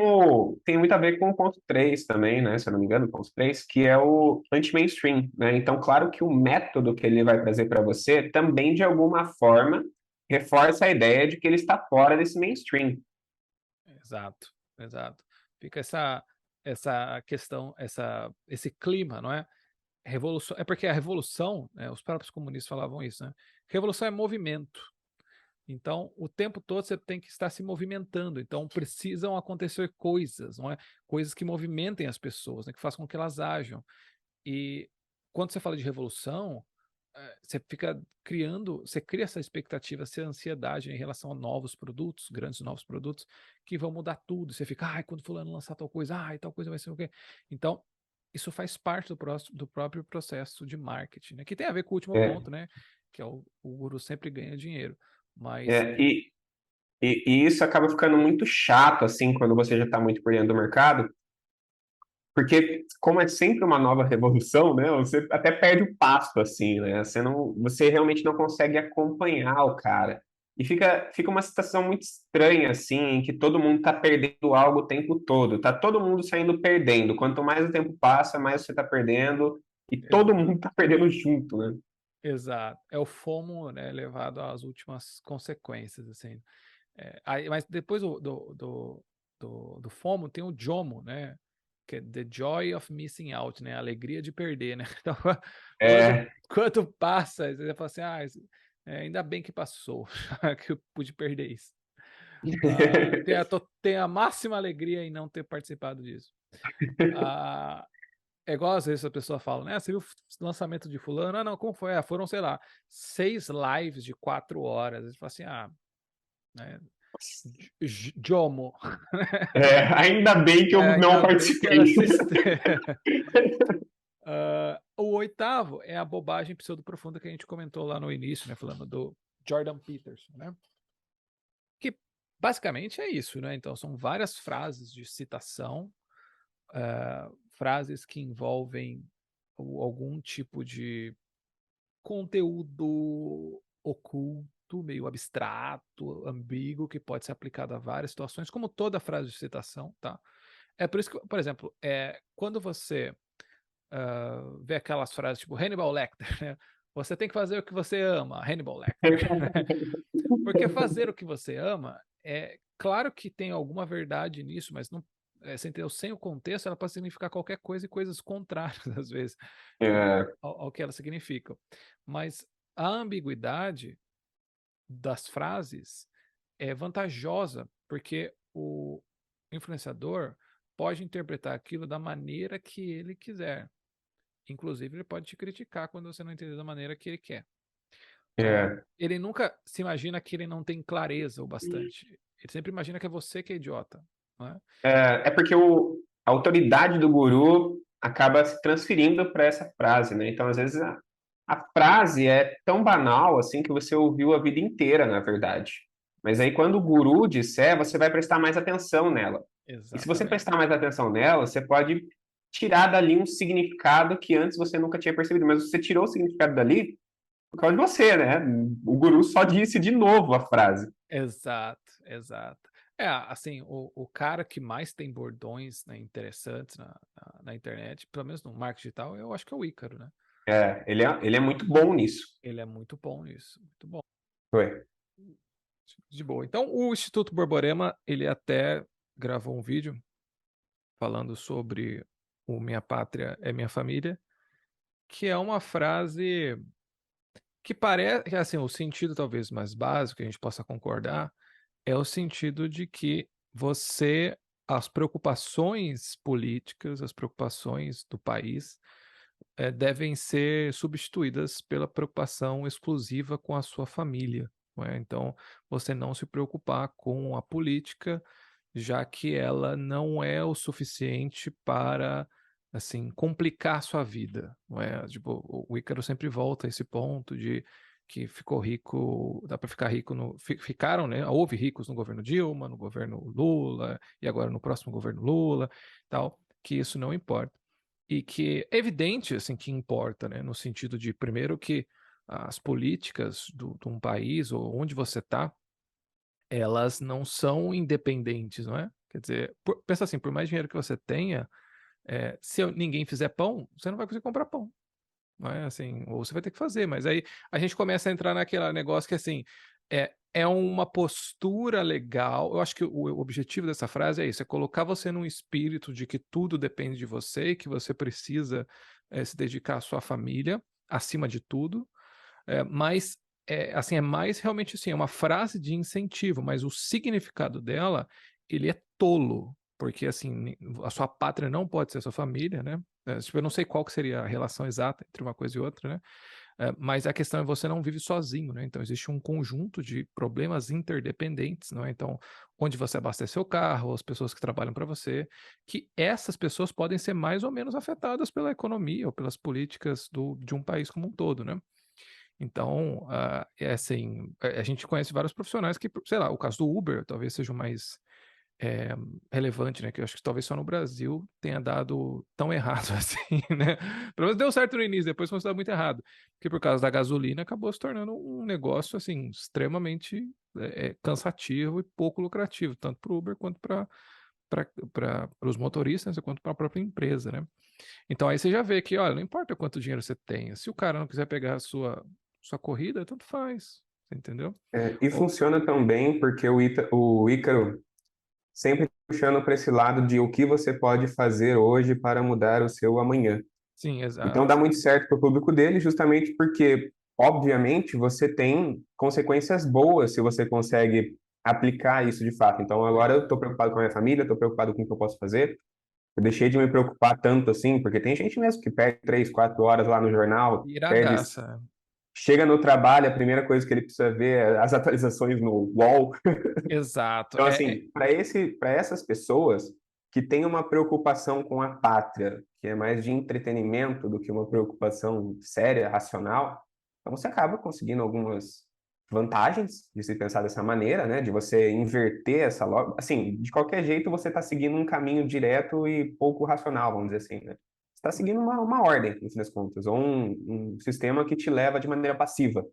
S2: tem muito a ver com o ponto 3 também, né? Se eu não me engano, o ponto 3 que é o anti-mainstream, né? Então, claro que o método que ele vai trazer para você também, de alguma forma, reforça a ideia de que ele está fora desse mainstream.
S1: Exato, exato. Fica essa questão, esse clima, não é? Revolução, é porque a revolução, né, os próprios comunistas falavam isso, né? Revolução é movimento. Então, o tempo todo você tem que estar se movimentando. Então, precisam acontecer coisas, não é? Coisas que movimentem as pessoas, né? Que façam com que elas ajam. E quando você fala de revolução, você cria essa expectativa, essa ansiedade em relação a novos produtos, grandes novos produtos, que vão mudar tudo. Você fica, quando fulano lançar tal coisa, tal coisa vai ser o quê? Então, isso faz parte do próprio processo de marketing, né? Que tem a ver com o último
S2: É,
S1: ponto, né? Que é o guru sempre ganha dinheiro. Mas
S2: é, e, e isso acaba ficando muito chato, assim, quando você já está muito por dentro do mercado, porque como é sempre uma nova revolução, né? Você até perde o passo, assim, né? Você realmente não consegue acompanhar o cara. E fica uma situação muito estranha, assim, em que todo mundo está perdendo algo o tempo todo. Tá todo mundo saindo perdendo. Quanto mais o tempo passa, mais você está perdendo. E todo mundo está perdendo junto, né?
S1: exato. É o FOMO, né, levado às últimas consequências, assim. Mas depois do FOMO tem o JOMO, né? que é The Joy of Missing Out, né? A alegria de perder, né? Então, quando,
S2: É,
S1: quando passa, você fala assim, ainda bem que passou, que eu pude perder isso. Tem a máxima alegria em não ter participado disso. Ah, é igual às vezes a pessoa fala, né? Você viu o lançamento de fulano? Não, como foi? Foram, sei lá, 6 lives de 4 horas. Você fala assim, né? Jomo.
S2: ainda bem que eu não
S1: Ainda bem que ela
S2: participei.
S1: assistiu. O oitavo é a bobagem pseudo-profunda que a gente comentou lá no início, né? Falando do Jordan Peterson, né? Que basicamente é isso, né? Então são várias frases de citação, frases que envolvem algum tipo de conteúdo oculto, meio abstrato, ambíguo, que pode ser aplicado a várias situações, como toda frase de citação, tá? É por isso que, por exemplo, quando você vê aquelas frases tipo Hannibal Lecter, né? Você tem que fazer o que você ama, Hannibal Lecter. Porque fazer o que você ama, claro que tem alguma verdade nisso, mas não, sem o contexto, ela pode significar qualquer coisa e coisas contrárias, às vezes,
S2: É,
S1: ao que ela significa. Mas a ambiguidade das frases é vantajosa, porque o influenciador pode interpretar aquilo da maneira que ele quiser. Inclusive, ele pode te criticar quando você não entender da maneira que ele quer.
S2: é,
S1: Ele nunca se imagina que ele não tem clareza o bastante. Ele sempre imagina que é você que é idiota. Não é?
S2: é porque a autoridade do guru acaba se transferindo para essa frase, né? Então, às vezes, a frase é tão banal assim que você ouviu a vida inteira, na verdade. Mas aí, quando o guru disser, você vai prestar mais atenção nela. E se você
S1: Exatamente.
S2: prestar mais atenção nela, você pode tirar dali um significado que antes você nunca tinha percebido. Mas você tirou o significado dali por causa de você, né? O guru só disse de novo a frase.
S1: Exato, exato. Assim, o cara que mais tem bordões, né, interessantes na internet, pelo menos no marketing digital, eu acho que é o Ícaro, né?
S2: Ele é muito bom nisso.
S1: Ele é muito bom nisso, muito bom.
S2: Foi.
S1: De boa. Então, o Instituto Borborema, ele até gravou um vídeo falando sobre o Minha Pátria é Minha Família, que é uma frase que parece, assim, o sentido talvez mais básico, que a gente possa concordar, é o sentido de que as preocupações políticas, as preocupações do país, devem ser substituídas pela preocupação exclusiva com a sua família. Não é? Então, você não se preocupar com a política, já que ela não é o suficiente para assim complicar a sua vida, não é? Tipo, o Ícaro sempre volta a esse ponto de que ficou rico, dá para ficar rico ficaram, né? Houve ricos no governo Dilma, no governo Lula e agora no próximo governo Lula, tal, que isso não importa. E que é evidente assim que importa, né? No sentido de primeiro que as políticas de um país ou onde você está elas não são independentes, não é? Quer dizer, pensa assim, por mais dinheiro que você tenha, se ninguém fizer pão, você não vai conseguir comprar pão, não é? Assim, ou você vai ter que fazer, mas aí a gente começa a entrar naquele negócio que assim, é uma postura legal. Eu acho que o objetivo dessa frase é isso, é colocar você num espírito de que tudo depende de você e que você precisa se dedicar à sua família acima de tudo, mas assim, é mais realmente assim, é uma frase de incentivo, mas o significado dela, ele é tolo, porque assim, a sua pátria não pode ser a sua família, né? Tipo, eu não sei qual que seria a relação exata entre uma coisa e outra, né? Mas a questão é você não vive sozinho, né? Então existe um conjunto de problemas interdependentes, não é? Então, onde você abastece seu carro, as pessoas que trabalham para você, que essas pessoas podem ser mais ou menos afetadas pela economia ou pelas políticas de um país como um todo, né? Então, é assim, a gente conhece vários profissionais que, sei lá, o caso do Uber talvez seja o mais é, relevante, né? Que eu acho que talvez só no Brasil tenha dado tão errado assim, né? Pelo menos deu certo no início, depois começou a dar muito errado. Porque por causa da gasolina acabou se tornando um negócio, assim, extremamente cansativo e pouco lucrativo, tanto para o Uber quanto para os motoristas, quanto para a própria empresa, né? Então aí você já vê que, olha, não importa quanto dinheiro você tenha, se o cara não quiser pegar a sua corrida, tanto faz, você entendeu?
S2: E
S1: Ou-
S2: funciona também porque o Ícaro sempre puxando para esse lado de o que você pode fazer hoje para mudar o seu amanhã.
S1: Sim,
S2: Então
S1: exato.
S2: dá muito certo para o público dele, justamente porque, obviamente, você tem consequências boas se você consegue aplicar isso de fato. Então agora eu estou preocupado com a minha família, estou preocupado com o que eu posso fazer. Eu deixei de me preocupar tanto assim, porque tem gente mesmo que perde 3, 4 horas lá no jornal, perde,
S1: Iradaça.
S2: chega no trabalho, a primeira coisa que ele precisa ver é as atualizações no UOL.
S1: Exato.
S2: Então, assim, para essas pessoas que têm uma preocupação com a pátria, que é mais de entretenimento do que uma preocupação séria, racional, então você acaba conseguindo algumas vantagens de se pensar dessa maneira, né? De você inverter essa lógica. Assim, de qualquer jeito, você está seguindo um caminho direto e pouco racional, vamos dizer assim, né? Você está seguindo uma ordem, no fim das contas, ou um sistema que te leva de maneira passiva.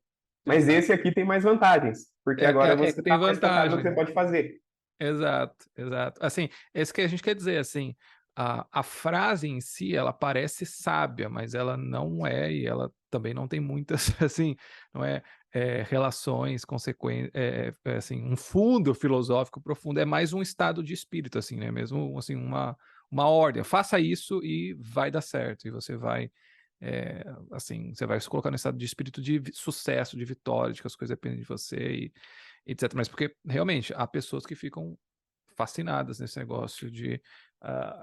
S2: Mas
S1: Exato.
S2: esse aqui tem mais vantagens, porque agora
S1: É
S2: você
S1: que tem
S2: está mais focado no que você
S1: vantagem.
S2: pode fazer.
S1: Exato, exato. Assim, é isso que a gente quer dizer, assim, a frase em si, ela parece sábia, mas ela não é, e ela também não tem muitas, assim, não é, relações, consequências, assim, um fundo filosófico profundo, é mais um estado de espírito, assim, né, mesmo, assim, uma ordem, faça isso e vai dar certo, e você vai, assim, você vai se colocar no estado de espírito de sucesso, de vitória, de que as coisas dependem de você, e etc. Mas porque realmente há pessoas que ficam fascinadas nesse negócio de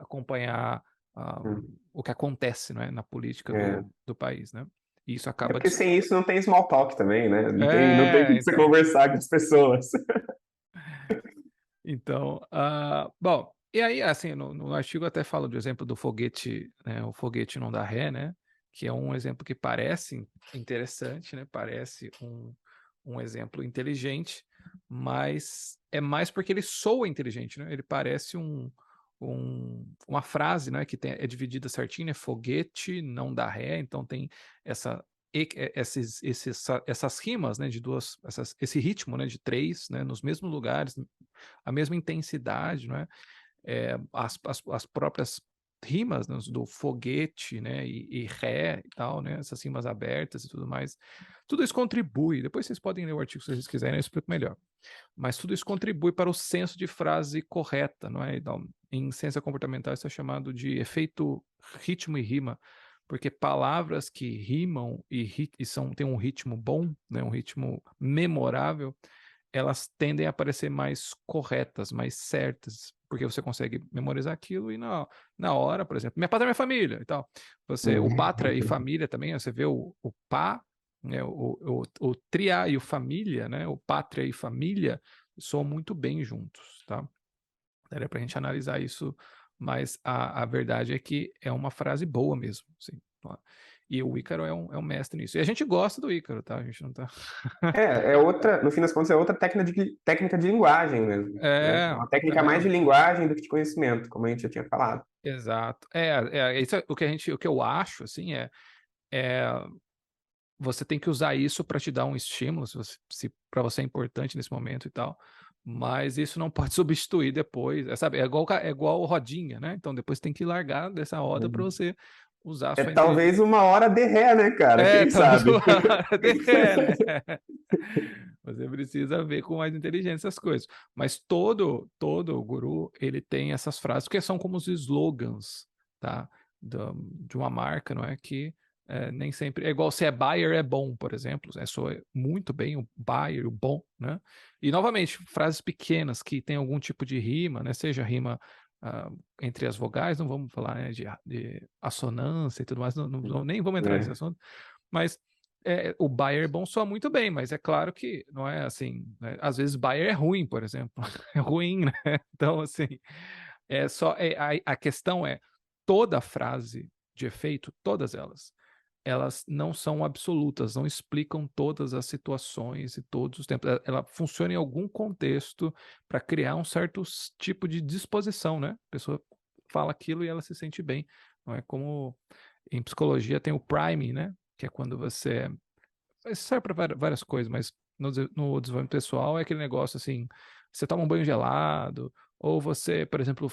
S1: acompanhar
S2: Hum.
S1: o que acontece, não é, na política
S2: É.
S1: do país, né? E isso
S2: É
S1: acaba.
S2: porque sem isso não tem small talk também, né? Não tem
S1: É,
S2: como você
S1: então.
S2: conversar com as pessoas.
S1: Então, bom, e aí, assim, no artigo até fala do exemplo do foguete, né, o foguete não dá ré, né? Que é um exemplo que parece interessante, né? Parece um exemplo inteligente, mas é mais porque ele soa inteligente, né? Ele parece uma frase, né? Que é dividida certinho, né? Foguete não dá ré, então tem essa essas rimas, né, de duas, esse ritmo, né, de três, né, nos mesmos lugares, a mesma intensidade, não é? As próprias rimas, né, do foguete, né, e ré e tal, né, essas rimas abertas e tudo mais, tudo isso contribui, depois vocês podem ler o artigo se vocês quiserem, eu explico melhor, mas tudo isso contribui para o senso de frase correta, não é? Então, em ciência comportamental isso é chamado de efeito ritmo e rima, porque palavras que rimam têm um ritmo bom, né, um ritmo memorável, elas tendem a parecer mais corretas, mais certas, porque você consegue memorizar aquilo e na hora, por exemplo, minha pátria é minha família e tal. O pátria e família também, você vê o pá, né, o triá e o família, né, o pátria e família, soam muito bem juntos, tá? Daria pra gente analisar isso, mas a verdade é que é uma frase boa mesmo, assim, tá? E o Ícaro é um mestre nisso. E a gente gosta do Ícaro, tá? A gente não tá.
S2: É outra, no fim das contas, é outra técnica de linguagem mesmo, né? É
S1: É,
S2: uma técnica mais
S1: é.
S2: de linguagem do que de conhecimento, como a gente já tinha falado.
S1: Exato. Isso é o que eu acho, assim, é você tem que usar isso para te dar um estímulo, se para você é importante nesse momento e tal, mas isso não pode substituir depois, sabe? É igual rodinha, né? Então depois tem que largar dessa roda para você usar a
S2: É
S1: sua
S2: talvez
S1: inteligência.
S2: uma hora de ré, né, cara? Quem
S1: Talvez
S2: sabe?
S1: uma hora de ré, né? Você precisa ver com mais inteligência as coisas. Mas todo guru, ele tem essas frases, que são como os slogans, tá? De uma marca, não é? Que nem sempre... É igual se é buyer, é bom, por exemplo. Soa muito bem o buyer, o bom, né? E, novamente, frases pequenas que tem algum tipo de rima, né? Seja rima entre as vogais, não vamos falar, né, de assonância e tudo mais, nem vamos entrar nesse
S2: É.
S1: assunto, mas o Bayer bom soa muito bem, mas é claro que não é assim, né? Às vezes Bayer é ruim, por exemplo, é ruim, né? Então, assim, a questão é toda frase de efeito, todas elas não são absolutas, não explicam todas as situações e todos os tempos. Ela funciona em algum contexto para criar um certo tipo de disposição, né? A pessoa fala aquilo e ela se sente bem. Não é como em psicologia tem o priming, né? Que é quando você. Isso serve para várias coisas, mas no desenvolvimento pessoal é aquele negócio assim: você toma um banho gelado, ou você, por exemplo,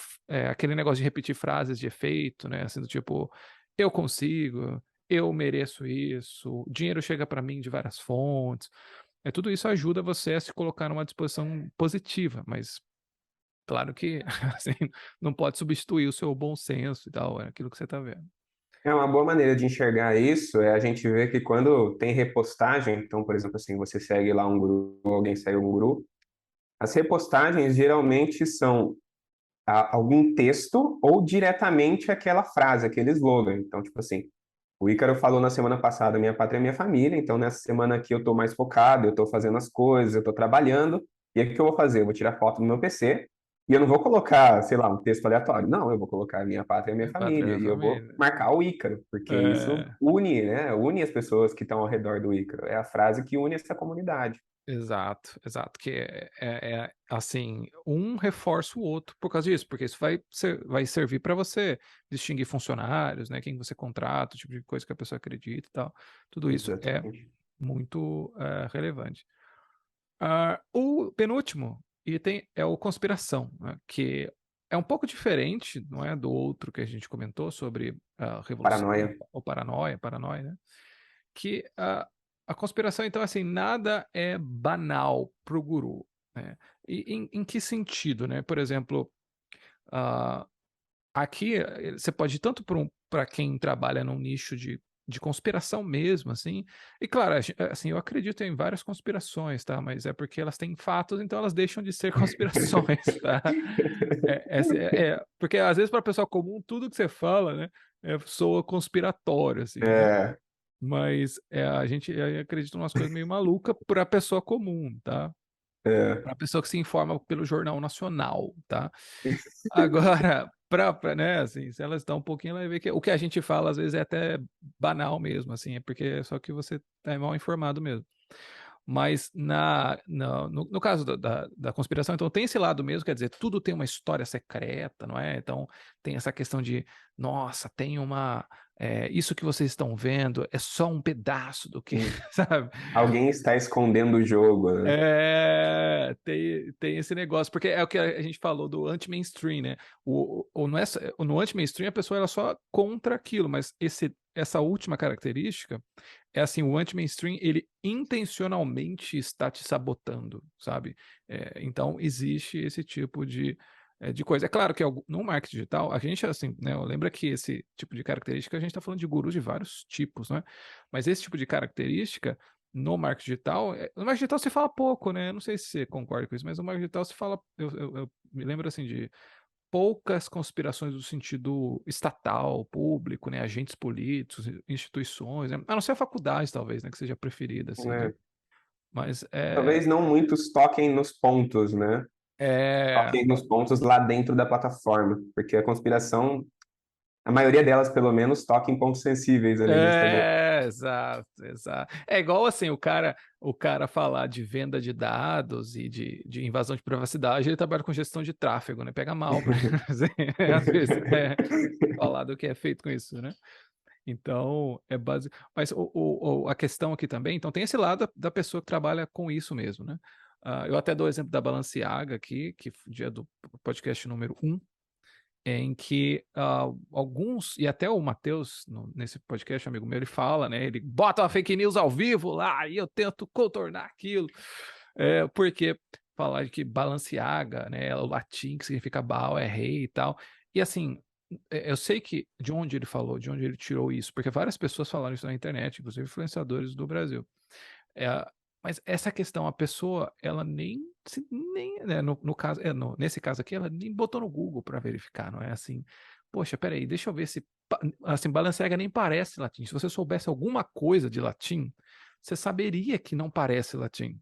S1: aquele negócio de repetir frases de efeito, né? Assim, do tipo, eu consigo, eu mereço isso, o dinheiro chega para mim de várias fontes. Tudo isso ajuda você a se colocar numa disposição positiva, mas claro que assim, não pode substituir o seu bom senso e tal, é aquilo que você está vendo.
S2: É uma boa maneira de enxergar isso é a gente ver que quando tem repostagem, então, por exemplo, assim, você segue lá um guru, alguém segue um guru, as repostagens geralmente são algum texto ou diretamente aquela frase, aquele slogan. Então, tipo assim, o Ícaro falou na semana passada, minha pátria é minha família, então nessa semana aqui eu estou mais focado, eu estou fazendo as coisas, eu estou trabalhando, e aí o que eu vou fazer? Eu vou tirar foto do meu PC, e eu não vou colocar, sei lá, um texto aleatório. Não, eu vou colocar minha pátria é minha
S1: Minha pátria,
S2: família,
S1: minha
S2: e eu vou
S1: família.
S2: marcar o Ícaro, porque isso
S1: É,
S2: une, né? Une as pessoas que estão ao redor do Ícaro. É a frase que une essa comunidade.
S1: exato, exato, que assim, um reforça o outro por causa disso, porque isso vai servir para você distinguir funcionários, né, quem você contrata, o tipo de coisa que a pessoa acredita e tal. Tudo isso é
S2: Exatamente.
S1: muito relevante. O penúltimo item é o conspiração, né, que é um pouco diferente, não é, do outro que a gente comentou sobre a revolução,
S2: Paranoia.
S1: ou paranoia, né? Que a conspiração, então, assim, nada é banal para o guru, né? E em que sentido, né? Por exemplo, ah, aqui você pode ir tanto para quem trabalha num nicho de conspiração mesmo, assim. E claro, assim, eu acredito em várias conspirações, tá? Mas é porque elas têm fatos, então elas deixam de ser conspirações, tá? Porque às vezes para a pessoa comum tudo que você fala, né, soa conspiratório, assim, né?
S2: É,
S1: Mas a gente acredita em umas coisas meio malucas para a pessoa comum, tá?
S2: é,
S1: Para a pessoa que se informa pelo Jornal Nacional, tá? Agora, né, assim, se ela está um pouquinho, ela vai ver que o que a gente fala às vezes é até banal mesmo, assim, é porque é só que você está mal informado mesmo. Mas no caso da conspiração, então tem esse lado mesmo, quer dizer, tudo tem uma história secreta, não é? Então tem essa questão de, nossa, tem isso que vocês estão vendo é só um pedaço do que,
S2: sim.
S1: sabe?
S2: Alguém está escondendo o jogo, né?
S1: Tem esse negócio, porque é o que a gente falou do anti-mainstream, né? Não é, no anti-mainstream a pessoa ela só contra aquilo, mas essa última característica é assim, o anti-mainstream ele intencionalmente está te sabotando, sabe? Então existe esse tipo de coisa. É claro que no marketing digital, a gente, assim, né? Lembra que esse tipo de característica, a gente está falando de gurus de vários tipos, né? Mas esse tipo de característica no marketing digital, no marketing digital se fala pouco, né? Eu não sei se você concorda com isso, mas no marketing digital se fala, eu me lembro assim de poucas conspirações do sentido estatal, público, né? Agentes políticos, instituições, né? A não ser a faculdade, talvez, né? Que seja preferida, assim, né?
S2: É,
S1: Mas
S2: talvez não muitos toquem nos pontos, né?
S1: é,
S2: Toquem nos pontos lá dentro da plataforma, porque a conspiração, a maioria delas, pelo menos, toca em pontos sensíveis ali no Instagram.
S1: exato, exato. É igual assim, o cara falar de venda de dados e de invasão de privacidade, ele trabalha com gestão de tráfego, né? Pega mal, assim, às vezes, falar do que é feito com isso, né? Então, é básico. Mas a questão aqui também, então tem esse lado da pessoa que trabalha com isso mesmo, né? Eu até dou o exemplo da Balenciaga aqui, que dia do podcast número 1, em que alguns, e até o Matheus, nesse podcast, amigo meu, ele fala, né? Ele bota uma fake news ao vivo lá e eu tento contornar aquilo. Porque falar de que Balenciaga, né? O latim que significa Baal é rei e tal. E assim, eu sei que de onde ele falou, de onde ele tirou isso, porque várias pessoas falaram isso na internet, inclusive influenciadores do Brasil. É, mas essa questão, a pessoa, ela nem né, no caso, nesse caso aqui, ela nem botou no Google para verificar, não é assim, poxa, peraí, deixa eu ver se, assim, Balenciaga nem parece latim. Se você soubesse alguma coisa de latim, você saberia que não parece latim,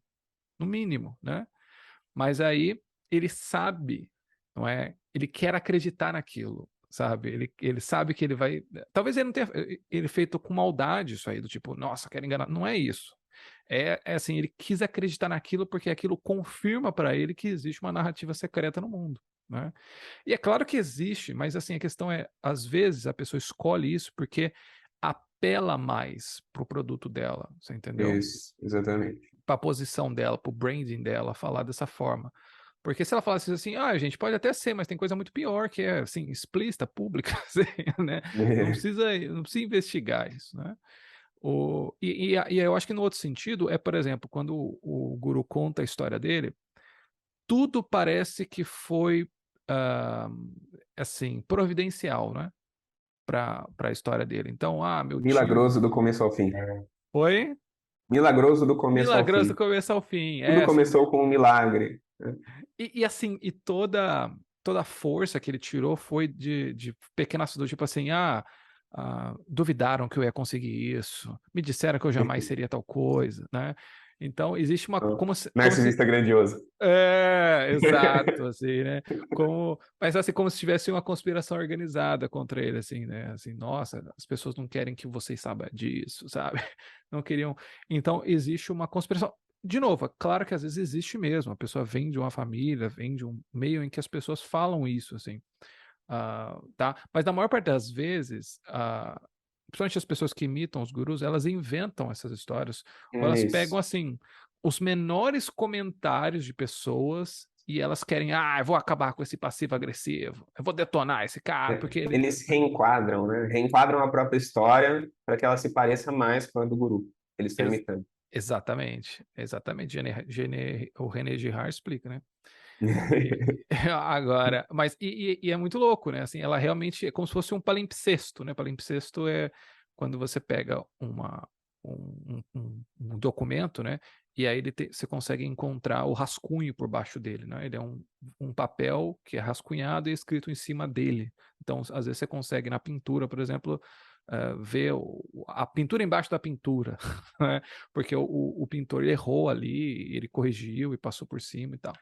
S1: no mínimo, né? Mas aí ele sabe, não é? Ele quer acreditar naquilo, sabe? Ele sabe que ele vai. Talvez ele não tenha ele feito com maldade isso aí, do tipo, nossa, quero enganar. Não é isso. É assim, ele quis acreditar naquilo porque aquilo confirma para ele que existe uma narrativa secreta no mundo, né? E é claro que existe, mas assim, a questão é, às vezes a pessoa escolhe isso porque apela mais pro produto dela, você entendeu?
S2: Isso, exatamente.
S1: Para a posição dela, para o branding dela, falar dessa forma. Porque se ela falasse assim, gente, pode até ser, mas tem coisa muito pior, que é assim, explícita, pública, assim, né? Não precisa investigar isso, né? E eu acho que no outro sentido é, por exemplo, quando o guru conta a história dele, tudo parece que foi ah, assim, providencial, né? Para a história dele. Então, meu tio.
S2: Milagroso do começo ao fim.
S1: Foi
S2: Milagroso do começo ao
S1: milagroso do
S2: fim.
S1: começo ao fim.
S2: Tudo
S1: Assim.
S2: começou com um milagre.
S1: E assim, toda a força que ele tirou foi de pequenas do tipo assim, duvidaram que eu ia conseguir isso, me disseram que eu jamais seria tal coisa, né? Então, existe uma, como se
S2: Narcisista grandioso.
S1: exato, assim, né? Mas assim, como se tivesse uma conspiração organizada contra ele, assim, né? Assim, nossa, as pessoas não querem que vocês saibam disso, sabe? Não queriam. Então, existe uma conspiração. De novo, é claro que às vezes existe mesmo. A pessoa vem de uma família, vem de um meio em que as pessoas falam isso, assim, tá? Mas na maior parte das vezes, principalmente as pessoas que imitam os gurus, elas inventam essas histórias, ou elas pegam
S2: Isso.
S1: assim os menores comentários de pessoas e elas querem, eu vou acabar com esse passivo agressivo, eu vou detonar esse cara, porque ele.
S2: Eles reenquadram, né? Reenquadram a própria história para que ela se pareça mais com a do guru. Eles estão
S1: Ex-
S2: imitando.
S1: Exatamente, exatamente. O René Girard explica, né? E, agora, mas e é muito louco, né? Assim, ela realmente é como se fosse um palimpsesto, né? Palimpsesto é quando você pega um documento, né? E aí você consegue encontrar o rascunho por baixo dele, né? Ele é um papel que é rascunhado e escrito em cima dele. Então, às vezes você consegue na pintura, por exemplo, ver a pintura embaixo da pintura, né? Porque o pintor errou ali, ele corrigiu e passou por cima e tal.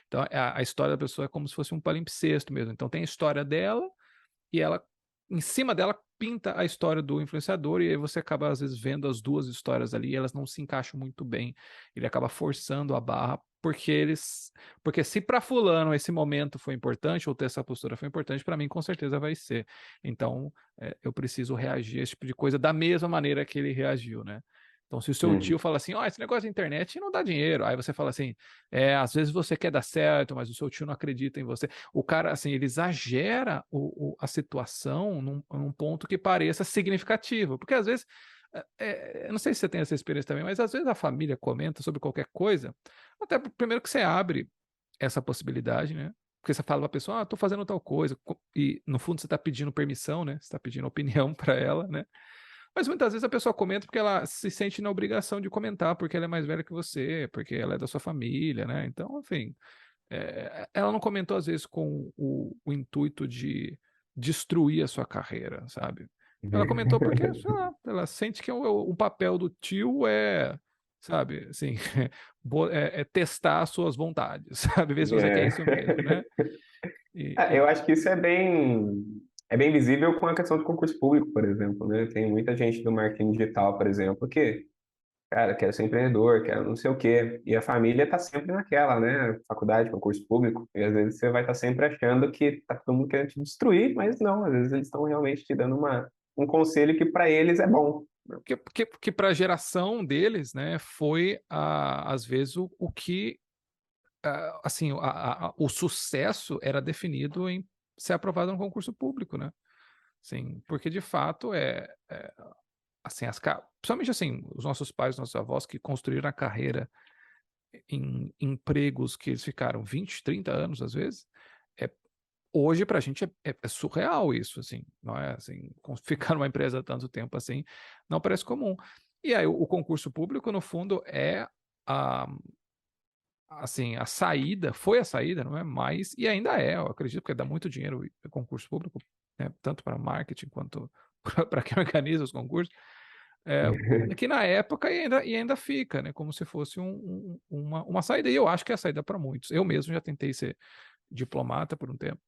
S1: Então, a história da pessoa é como se fosse um palimpsesto mesmo. Então, tem a história dela e ela, em cima dela, pinta a história do influenciador e aí você acaba, às vezes, vendo as duas histórias ali e elas não se encaixam muito bem. Ele acaba forçando a barra porque se para fulano esse momento foi importante ou ter essa postura foi importante, para mim com certeza vai ser. Então, eu preciso reagir a esse tipo de coisa da mesma maneira que ele reagiu, né? Então, se o seu tio
S2: Uhum.
S1: fala assim, esse negócio da internet não dá dinheiro, aí você fala assim, às vezes você quer dar certo, mas o seu tio não acredita em você. O cara, assim, ele exagera a situação num ponto que pareça significativo, porque às vezes, eu não sei se você tem essa experiência também, mas às vezes a família comenta sobre qualquer coisa, até primeiro que você abre essa possibilidade, né? Porque você fala pra pessoa, tô fazendo tal coisa, e no fundo você tá pedindo permissão, né? Você tá pedindo opinião para ela, né? Mas muitas vezes a pessoa comenta porque ela se sente na obrigação de comentar, porque ela é mais velha que você, porque ela é da sua família, né? Então, enfim, ela não comentou às vezes com o intuito de destruir a sua carreira, sabe? Ela comentou porque, sei lá, ela sente que o papel do tio sabe, assim, é testar as suas vontades, sabe? Ver se você quer
S2: É.
S1: isso mesmo, né?
S2: Eu acho que isso é bem visível com a questão do concurso público, por exemplo, né? Tem muita gente do marketing digital, por exemplo, que, cara, quer ser empreendedor, quer não sei o quê. E a família tá sempre naquela, né? Faculdade, concurso público. E às vezes você vai estar sempre achando que tá todo mundo querendo te destruir, mas não, às vezes eles estão realmente te dando um conselho que para eles é bom.
S1: que para a geração deles, né, foi às vezes o que assim o sucesso era definido em ser aprovado no concurso público, né? Sim, porque de fato assim principalmente assim os nossos pais, nossos avós que construíram a carreira em empregos que eles ficaram 20, 30 anos às vezes, é, hoje para a gente é surreal isso, assim, não é assim, ficar numa empresa há tanto tempo assim, não parece comum. E aí o concurso público, no fundo, a, assim, foi a saída, não é mais, e ainda eu acredito, que dá muito dinheiro o concurso público, né, tanto para marketing quanto para quem organiza os concursos, que na época e ainda fica, né, como se fosse uma saída, e eu acho que é a saída para muitos. Eu mesmo já tentei ser diplomata por um tempo,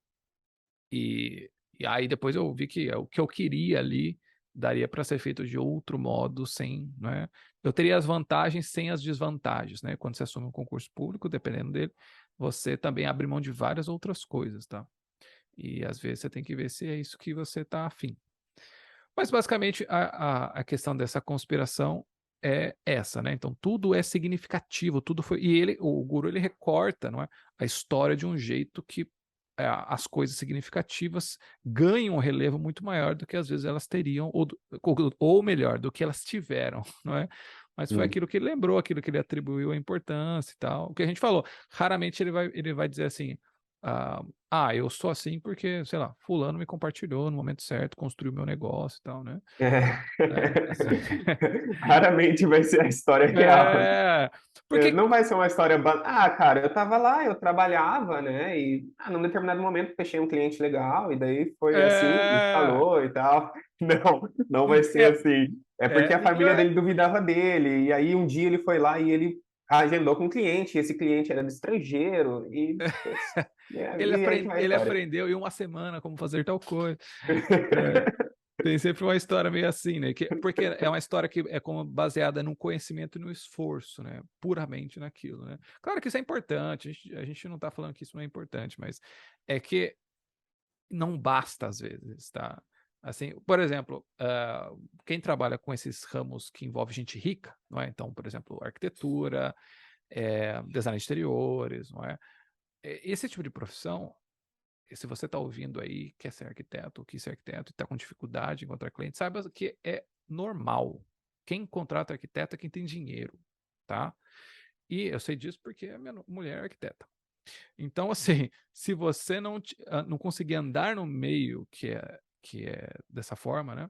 S1: e, e aí depois eu vi que o que eu queria ali daria para ser feito de outro modo, sem, né? Eu teria as vantagens sem as desvantagens, né? Quando você assume um concurso público, dependendo dele, você também abre mão de várias outras coisas, tá? E às vezes você tem que ver se é isso que você está afim. Mas basicamente a questão dessa conspiração é essa, né? Então tudo é significativo, tudo foi. E o guru, ele recorta, não é, a história de um jeito que as coisas significativas ganham um relevo muito maior do que às vezes elas teriam, ou melhor, do que elas tiveram, não é? Mas foi
S2: Hum.
S1: aquilo que ele lembrou, aquilo que ele atribuiu a importância e tal. O que a gente falou, raramente ele vai dizer assim, Eu sou assim porque, sei lá, fulano me compartilhou no momento certo, construiu meu negócio e tal, né?
S2: É.
S1: Assim.
S2: Raramente vai ser a história real.
S1: É, porque
S2: Não vai ser uma história. Cara, eu tava lá, eu trabalhava, né? E num determinado momento fechei um cliente legal, e daí foi assim,
S1: é,
S2: instalou e tal. Não vai ser
S1: porque
S2: assim. É porque a
S1: ninguém
S2: família
S1: vai,
S2: dele duvidava dele, e aí um dia ele foi lá e ele agendou com um cliente, e esse cliente era do estrangeiro, e, putz, e aí que vai a
S1: ele
S2: história.
S1: aprendeu em uma semana como fazer tal coisa. É, tem sempre uma história meio assim, né? Porque é uma história que é como baseada no conhecimento e no esforço, né? Puramente naquilo, né? Claro que isso é importante, a gente não tá falando que isso não é importante, mas é que não basta às vezes, tá? Assim, por exemplo, quem trabalha com esses ramos que envolve gente rica, não é? Então, por exemplo, arquitetura, design de exteriores, não é? Esse tipo de profissão, se você está ouvindo aí, quer ser arquiteto, ou quer ser arquiteto e está com dificuldade em encontrar cliente, saiba que é normal. Quem contrata arquiteto é quem tem dinheiro, tá? E eu sei disso porque a minha mulher é arquiteta. Então, assim, se você não conseguir andar no meio que é dessa forma, né?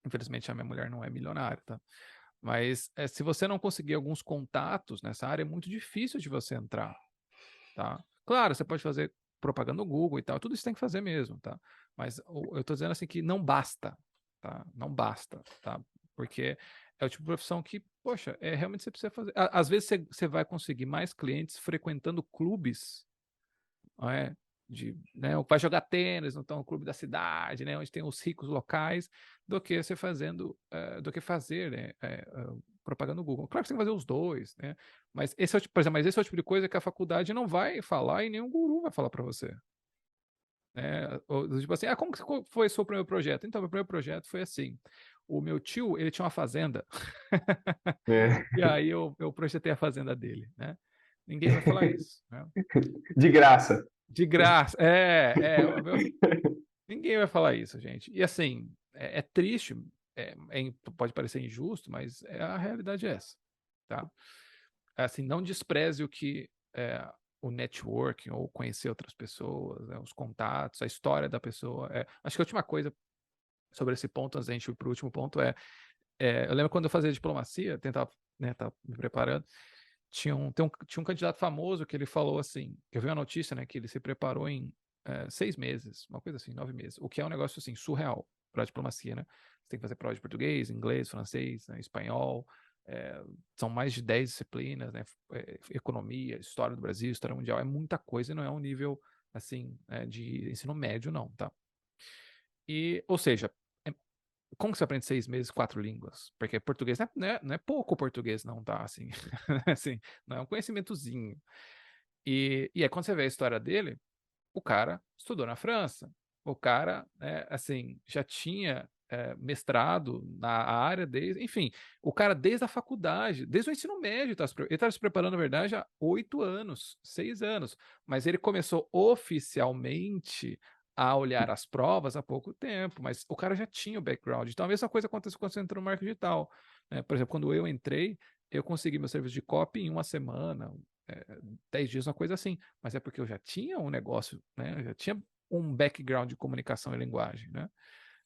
S1: Infelizmente a minha mulher não é milionária, tá? Mas se você não conseguir alguns contatos nessa área, é muito difícil de você entrar, tá? Claro, você pode fazer propaganda no Google e tal, tudo isso tem que fazer mesmo, tá? Mas eu tô dizendo assim que não basta, tá? Não basta, tá? Porque é o tipo de profissão que, poxa, realmente você precisa fazer. Às vezes você vai conseguir mais clientes frequentando clubes, não é? Né, vai jogar tênis no clube da cidade, né, onde tem os ricos locais, do que fazer, né, propaganda no Google. Claro que você tem que fazer os dois, né? Mas por exemplo, mas esse é o tipo de coisa que a faculdade não vai falar e nenhum guru vai falar para você. Né? Tipo assim, como que foi o seu primeiro projeto? Então, meu primeiro projeto foi assim. O meu tio, ele tinha uma fazenda,
S2: É.
S1: e aí eu projetei a fazenda dele, né? Ninguém vai falar isso, né?
S2: De graça.
S1: De graça. Ninguém vai falar isso, gente. E assim, é triste, pode parecer injusto, mas a realidade é essa, tá? Assim, não despreze o networking ou conhecer outras pessoas, né, os contatos, a história da pessoa. Acho que a última coisa sobre esse ponto, antes da gente ir para o último ponto, eu lembro quando eu fazia diplomacia, tentava, né, tá me preparando, tinha um candidato famoso que ele falou assim, que eu vi uma notícia, né, que ele se preparou em 6 meses, uma coisa assim, 9 meses, o que é um negócio assim, surreal para a diplomacia, né? Você tem que fazer prova de português, inglês, francês, né, espanhol, são mais de 10 disciplinas, né? Economia, história do Brasil, história mundial, é muita coisa e não é um nível assim de ensino médio, não, tá? Ou seja, é- como que você aprende 6 meses, 4 línguas? Porque português não é pouco português, não, tá? Assim, assim, não é um conhecimentozinho. E aí, quando você vê a história dele, o cara estudou na França. O cara, né, assim, já tinha mestrado na área desde, enfim, o cara desde a faculdade, desde o ensino médio, ele estava se preparando, na verdade, há 8 anos, 6 anos, mas ele começou oficialmente a olhar as provas há pouco tempo, mas o cara já tinha o background. Então a mesma coisa acontece quando você entra no marketing digital, né? Por exemplo, quando eu entrei, eu consegui meu serviço de copy em uma semana, 10 dias, uma coisa assim, mas é porque eu já tinha um negócio, né? Eu já tinha um background de comunicação e linguagem, né?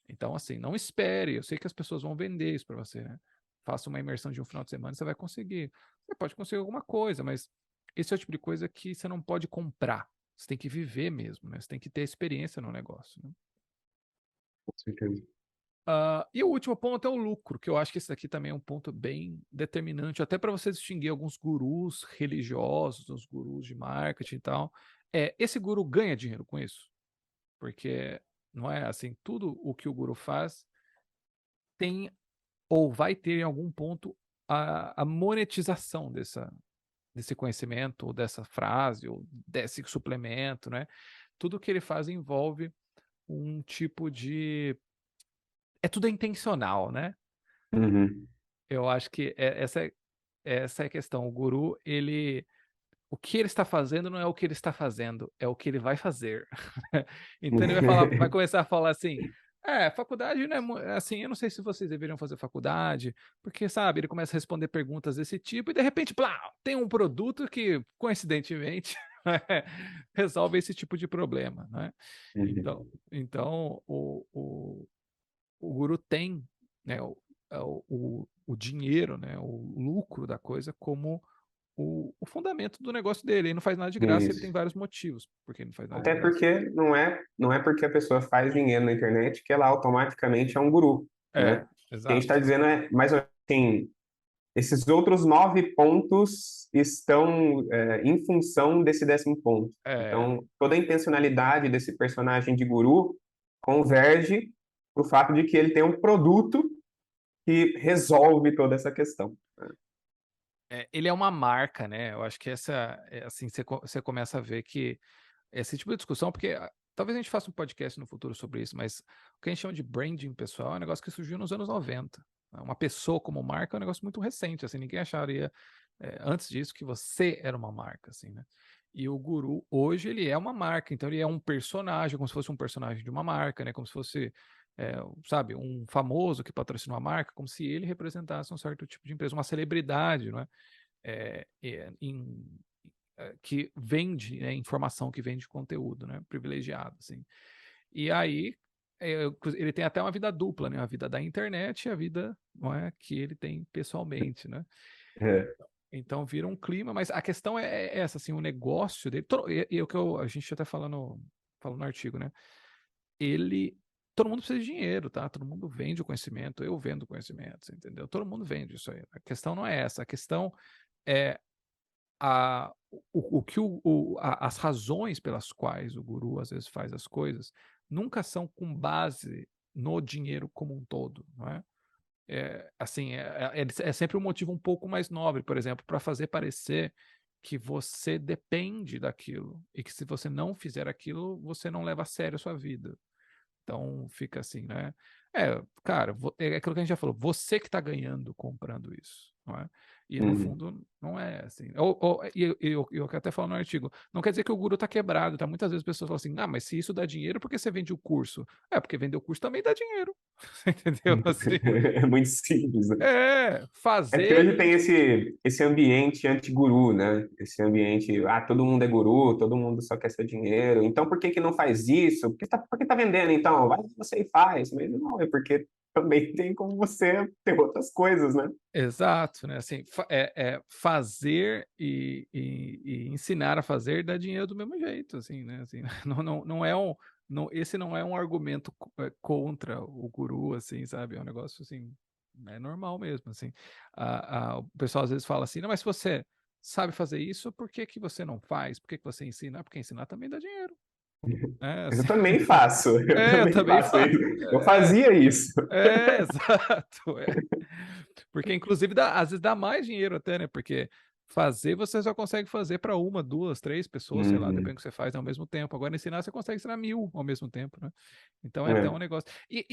S1: Então, assim, não espere. Eu sei que as pessoas vão vender isso para você, né? Faça uma imersão de um final de semana, você vai conseguir. Você pode conseguir alguma coisa, mas esse é o tipo de coisa que você não pode comprar. Você tem que viver mesmo, né? Você tem que ter experiência no negócio, né?
S2: Com certeza.
S1: E o último ponto é o lucro, que eu acho que esse daqui também é um ponto bem determinante, até para você distinguir alguns gurus religiosos, os gurus de marketing e tal. Esse guru ganha dinheiro com isso, porque não é assim, tudo o que o guru faz tem ou vai ter em algum ponto a monetização desse conhecimento, ou dessa frase, ou desse suplemento, né? Tudo que ele faz envolve um tipo de. Tudo intencional, né?
S2: Uhum.
S1: Eu acho que essa é a questão. O guru, o que ele está fazendo não é o que ele está fazendo, é o que ele vai fazer. Então ele vai começar a falar assim: faculdade não é assim, eu não sei se vocês deveriam fazer faculdade, porque sabe, ele começa a responder perguntas desse tipo e de repente, plá, tem um produto que coincidentemente resolve esse tipo de problema, né? Então,
S2: Uhum.
S1: então o guru tem, né, o dinheiro, né, o lucro da coisa como o fundamento do negócio dele. Ele não faz nada de graça, ele tem
S2: Isso.
S1: vários motivos porque ele não faz nada de
S2: Até
S1: graça.
S2: porque não é porque a pessoa faz dinheiro na internet que ela automaticamente é um guru, né?
S1: É,
S2: O que a gente está
S1: exato.
S2: dizendo é mais ou menos assim, esses outros 9 pontos estão em função desse 10º ponto.
S1: É,
S2: Então, toda a intencionalidade desse personagem de guru converge para o fato de que ele tem um produto que resolve toda essa questão.
S1: ele é uma marca, né? Eu acho que essa, assim, você começa a ver que esse tipo de discussão, porque talvez a gente faça um podcast no futuro sobre isso, mas o que a gente chama de branding pessoal é um negócio que surgiu nos anos 90. Uma pessoa como marca é um negócio muito recente, assim, ninguém acharia antes disso que você era uma marca, assim, né? E o guru, hoje, ele é uma marca, então ele é um personagem, como se fosse um personagem de uma marca, né? Como se fosse, sabe, um famoso que patrocina uma marca, como se ele representasse um certo tipo de empresa, uma celebridade, não é? É, é, em, que vende, né, informação, que vende conteúdo, né, privilegiado, assim. E aí ele tem até uma vida dupla, né, a vida da internet e a vida, não é, que ele tem pessoalmente, né.
S2: É.
S1: Então vira um clima, mas a questão é essa, assim, o negócio dele, e o que a gente até falando no artigo, né, ele todo mundo precisa de dinheiro, tá? Todo mundo vende o conhecimento, eu vendo conhecimento, entendeu? Todo mundo vende isso aí. A questão não é essa, a questão é a, o que as razões pelas quais o guru às vezes faz as coisas nunca são com base no dinheiro como um todo, não é? Assim, é sempre um motivo um pouco mais nobre, por exemplo, para fazer parecer que você depende daquilo e que se você não fizer aquilo, você não leva a sério a sua vida. Então fica assim, né? Cara, é aquilo que a gente já falou, você que está ganhando comprando isso, não é? E no
S2: Uhum.
S1: fundo não é assim. Eu até falo no artigo, não quer dizer que o guru está quebrado, tá? Muitas vezes as pessoas falam assim, ah, mas se isso dá dinheiro, por que você vende o curso? Porque vender o curso também dá dinheiro. Você entendeu? Assim,
S2: É muito simples, né? É porque
S1: fazer
S2: hoje tem
S1: isso.
S2: esse ambiente anti-guru, né? Esse ambiente, todo mundo é guru, todo mundo só quer seu dinheiro. Então, por que que não faz isso? Por que tá vendendo, então? Vai você e faz. Mas não, é porque também tem como você ter outras coisas, né?
S1: Exato, né? Assim, fazer e ensinar a fazer dá dinheiro do mesmo jeito, assim, né? Assim, não é esse não é um argumento contra o guru, assim, sabe? É um negócio assim, é normal mesmo, assim. O pessoal às vezes fala assim, não, mas se você sabe fazer isso, por que que você não faz? Por que que você ensina? Porque ensinar também dá dinheiro, né?
S2: Mas eu
S1: Assim,
S2: também faço, eu
S1: eu
S2: também
S1: também
S2: faço
S1: faço.
S2: isso. Eu fazia isso.
S1: Exato. Porque, inclusive, às vezes dá mais dinheiro até, né? Porque fazer você só consegue fazer para uma, duas, três pessoas, sei lá, dependendo
S2: Uhum.
S1: do que você faz ao mesmo tempo. Agora, ensinar, você consegue ensinar 1000 ao mesmo tempo, né? Então é até um
S2: É.
S1: negócio.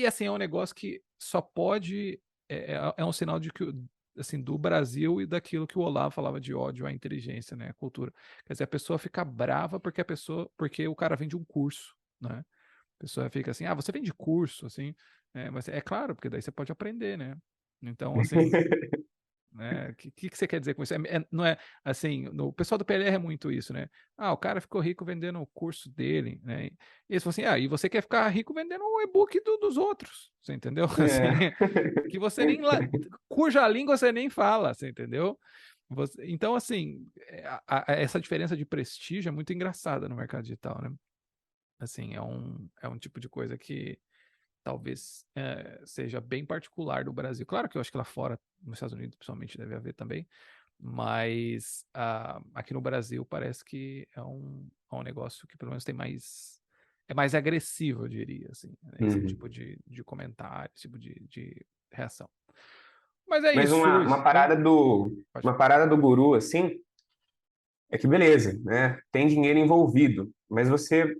S1: Assim, é um negócio que só pode. É um sinal de que, assim, do Brasil e daquilo que o Olavo falava de ódio à inteligência, né? À cultura. Quer dizer, a pessoa fica brava porque o cara vende um curso, né? A pessoa fica assim, você vende curso, assim, mas é claro, porque daí você pode aprender, né? Então, assim, né? O que você quer dizer com isso? Não é assim, o pessoal do PLR é muito isso, né? O cara ficou rico vendendo o curso dele, né? E eles falam assim, e você quer ficar rico vendendo o e-book dos outros, você entendeu? Assim,
S2: É.
S1: que você nem cuja língua você nem fala, você entendeu? Então, assim, essa diferença de prestígio é muito engraçada no mercado digital, né? Assim, é um tipo de coisa que talvez seja bem particular do Brasil. Claro que eu acho que lá fora, nos Estados Unidos, principalmente, deve haver também, mas aqui no Brasil parece que é um negócio que pelo menos é mais agressivo, eu diria, assim, né? Esse
S2: Uhum.
S1: tipo de comentário, esse tipo de reação. Mas é
S2: Mas
S1: isso,
S2: uma
S1: Luiz.
S2: parada do,
S1: Pode
S2: uma
S1: falar.
S2: parada do guru, assim, é que beleza, né? Tem dinheiro envolvido, mas você,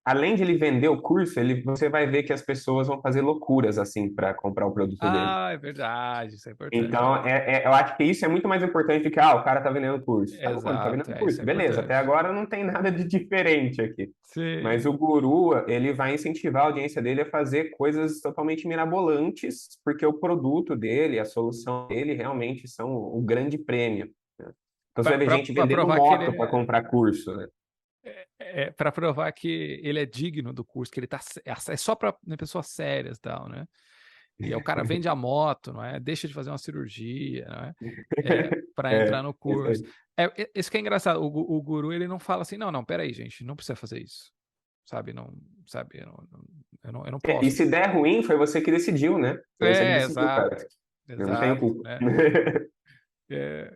S2: além de ele vender o curso, você vai ver que as pessoas vão fazer loucuras, assim, para comprar o produto dele.
S1: É verdade, isso é importante
S2: Então,
S1: também.
S2: eu acho que isso é muito mais importante do que, o cara tá vendendo curso. Tá bom, ele tá
S1: Exato,
S2: vendendo
S1: isso
S2: curso.
S1: é
S2: Beleza, até
S1: importante.
S2: agora não tem nada de diferente aqui. Mas
S1: Sim.
S2: o guru, ele vai incentivar a audiência dele a fazer coisas totalmente mirabolantes, porque o produto dele, a solução dele, realmente são o grande prêmio, né? Então, você vai ver gente
S1: Pra
S2: vendendo
S1: provar que ele
S2: moto para
S1: é.
S2: comprar curso, né?
S1: para provar que ele é digno do curso, que ele tá, é só para pessoas sérias e tal, né? E aí o cara vende a moto, não é? Deixa de fazer uma cirurgia, não é? Para entrar
S2: É,
S1: no
S2: isso
S1: curso.
S2: aí.
S1: Isso que é engraçado. O guru, ele não fala assim, não, não, peraí, gente, não precisa fazer isso. Sabe, não, sabe, eu não
S2: E
S1: posso.
S2: se der ruim, foi você que decidiu, né? Foi você que decidiu,
S1: Exato,
S2: cara. Eu não tenho
S1: exato,
S2: culpa.
S1: né?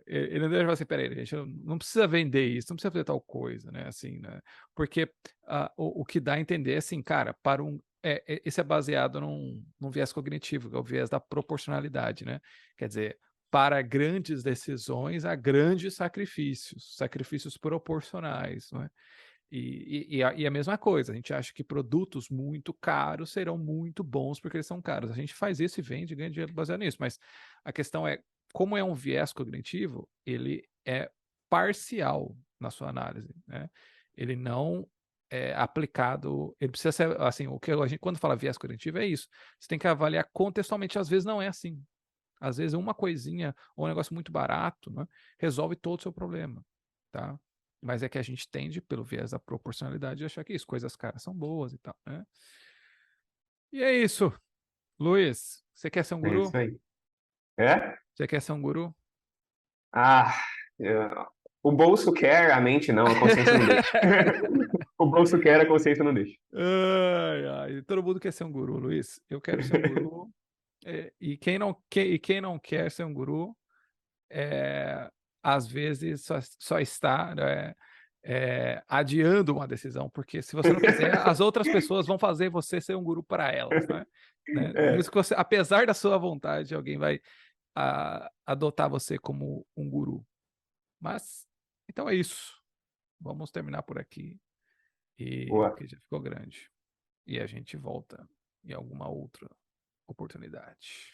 S1: Ele não deve falar assim, peraí, gente, não precisa vender isso, não precisa fazer tal coisa, né? Assim, né? Porque o que dá a entender é assim, cara, para esse é baseado num viés cognitivo, que é o viés da proporcionalidade, né? Quer dizer, para grandes decisões há grandes sacrifícios, sacrifícios proporcionais, não é? E a mesma coisa, a gente acha que produtos muito caros serão muito bons porque eles são caros. A gente faz isso e vende e ganha dinheiro baseado nisso, mas a questão é, como é um viés cognitivo, ele é parcial na sua análise, né? Ele não é aplicado, ele precisa ser, assim, o que a gente, quando fala viés cognitivo é isso, você tem que avaliar contextualmente, às vezes não é assim. Às vezes uma coisinha ou um negócio muito barato, né, resolve todo o seu problema, tá? Mas é que a gente tende, pelo viés da proporcionalidade, a achar que isso, coisas caras são boas e tal, né? E é isso, Luiz. Você quer ser um
S2: É
S1: guru?
S2: isso aí. É?
S1: Você quer ser um guru?
S2: Ah, o bolso quer, a mente não, a consciência não deixa. O bolso quer, a consciência não deixa.
S1: Ai, ai, todo mundo quer ser um guru, Luiz. Eu quero ser um guru. E quem não quer ser um guru, é, às vezes só está, né, adiando uma decisão, porque se você não fizer, as outras pessoas vão fazer você ser um guru para elas, né?
S2: É,
S1: Mesmo que você, apesar da sua vontade, alguém vai adotar você como um guru. Mas, então é isso. Vamos terminar por aqui,
S2: boa.
S1: porque já ficou grande. E a gente volta em alguma outra oportunidade.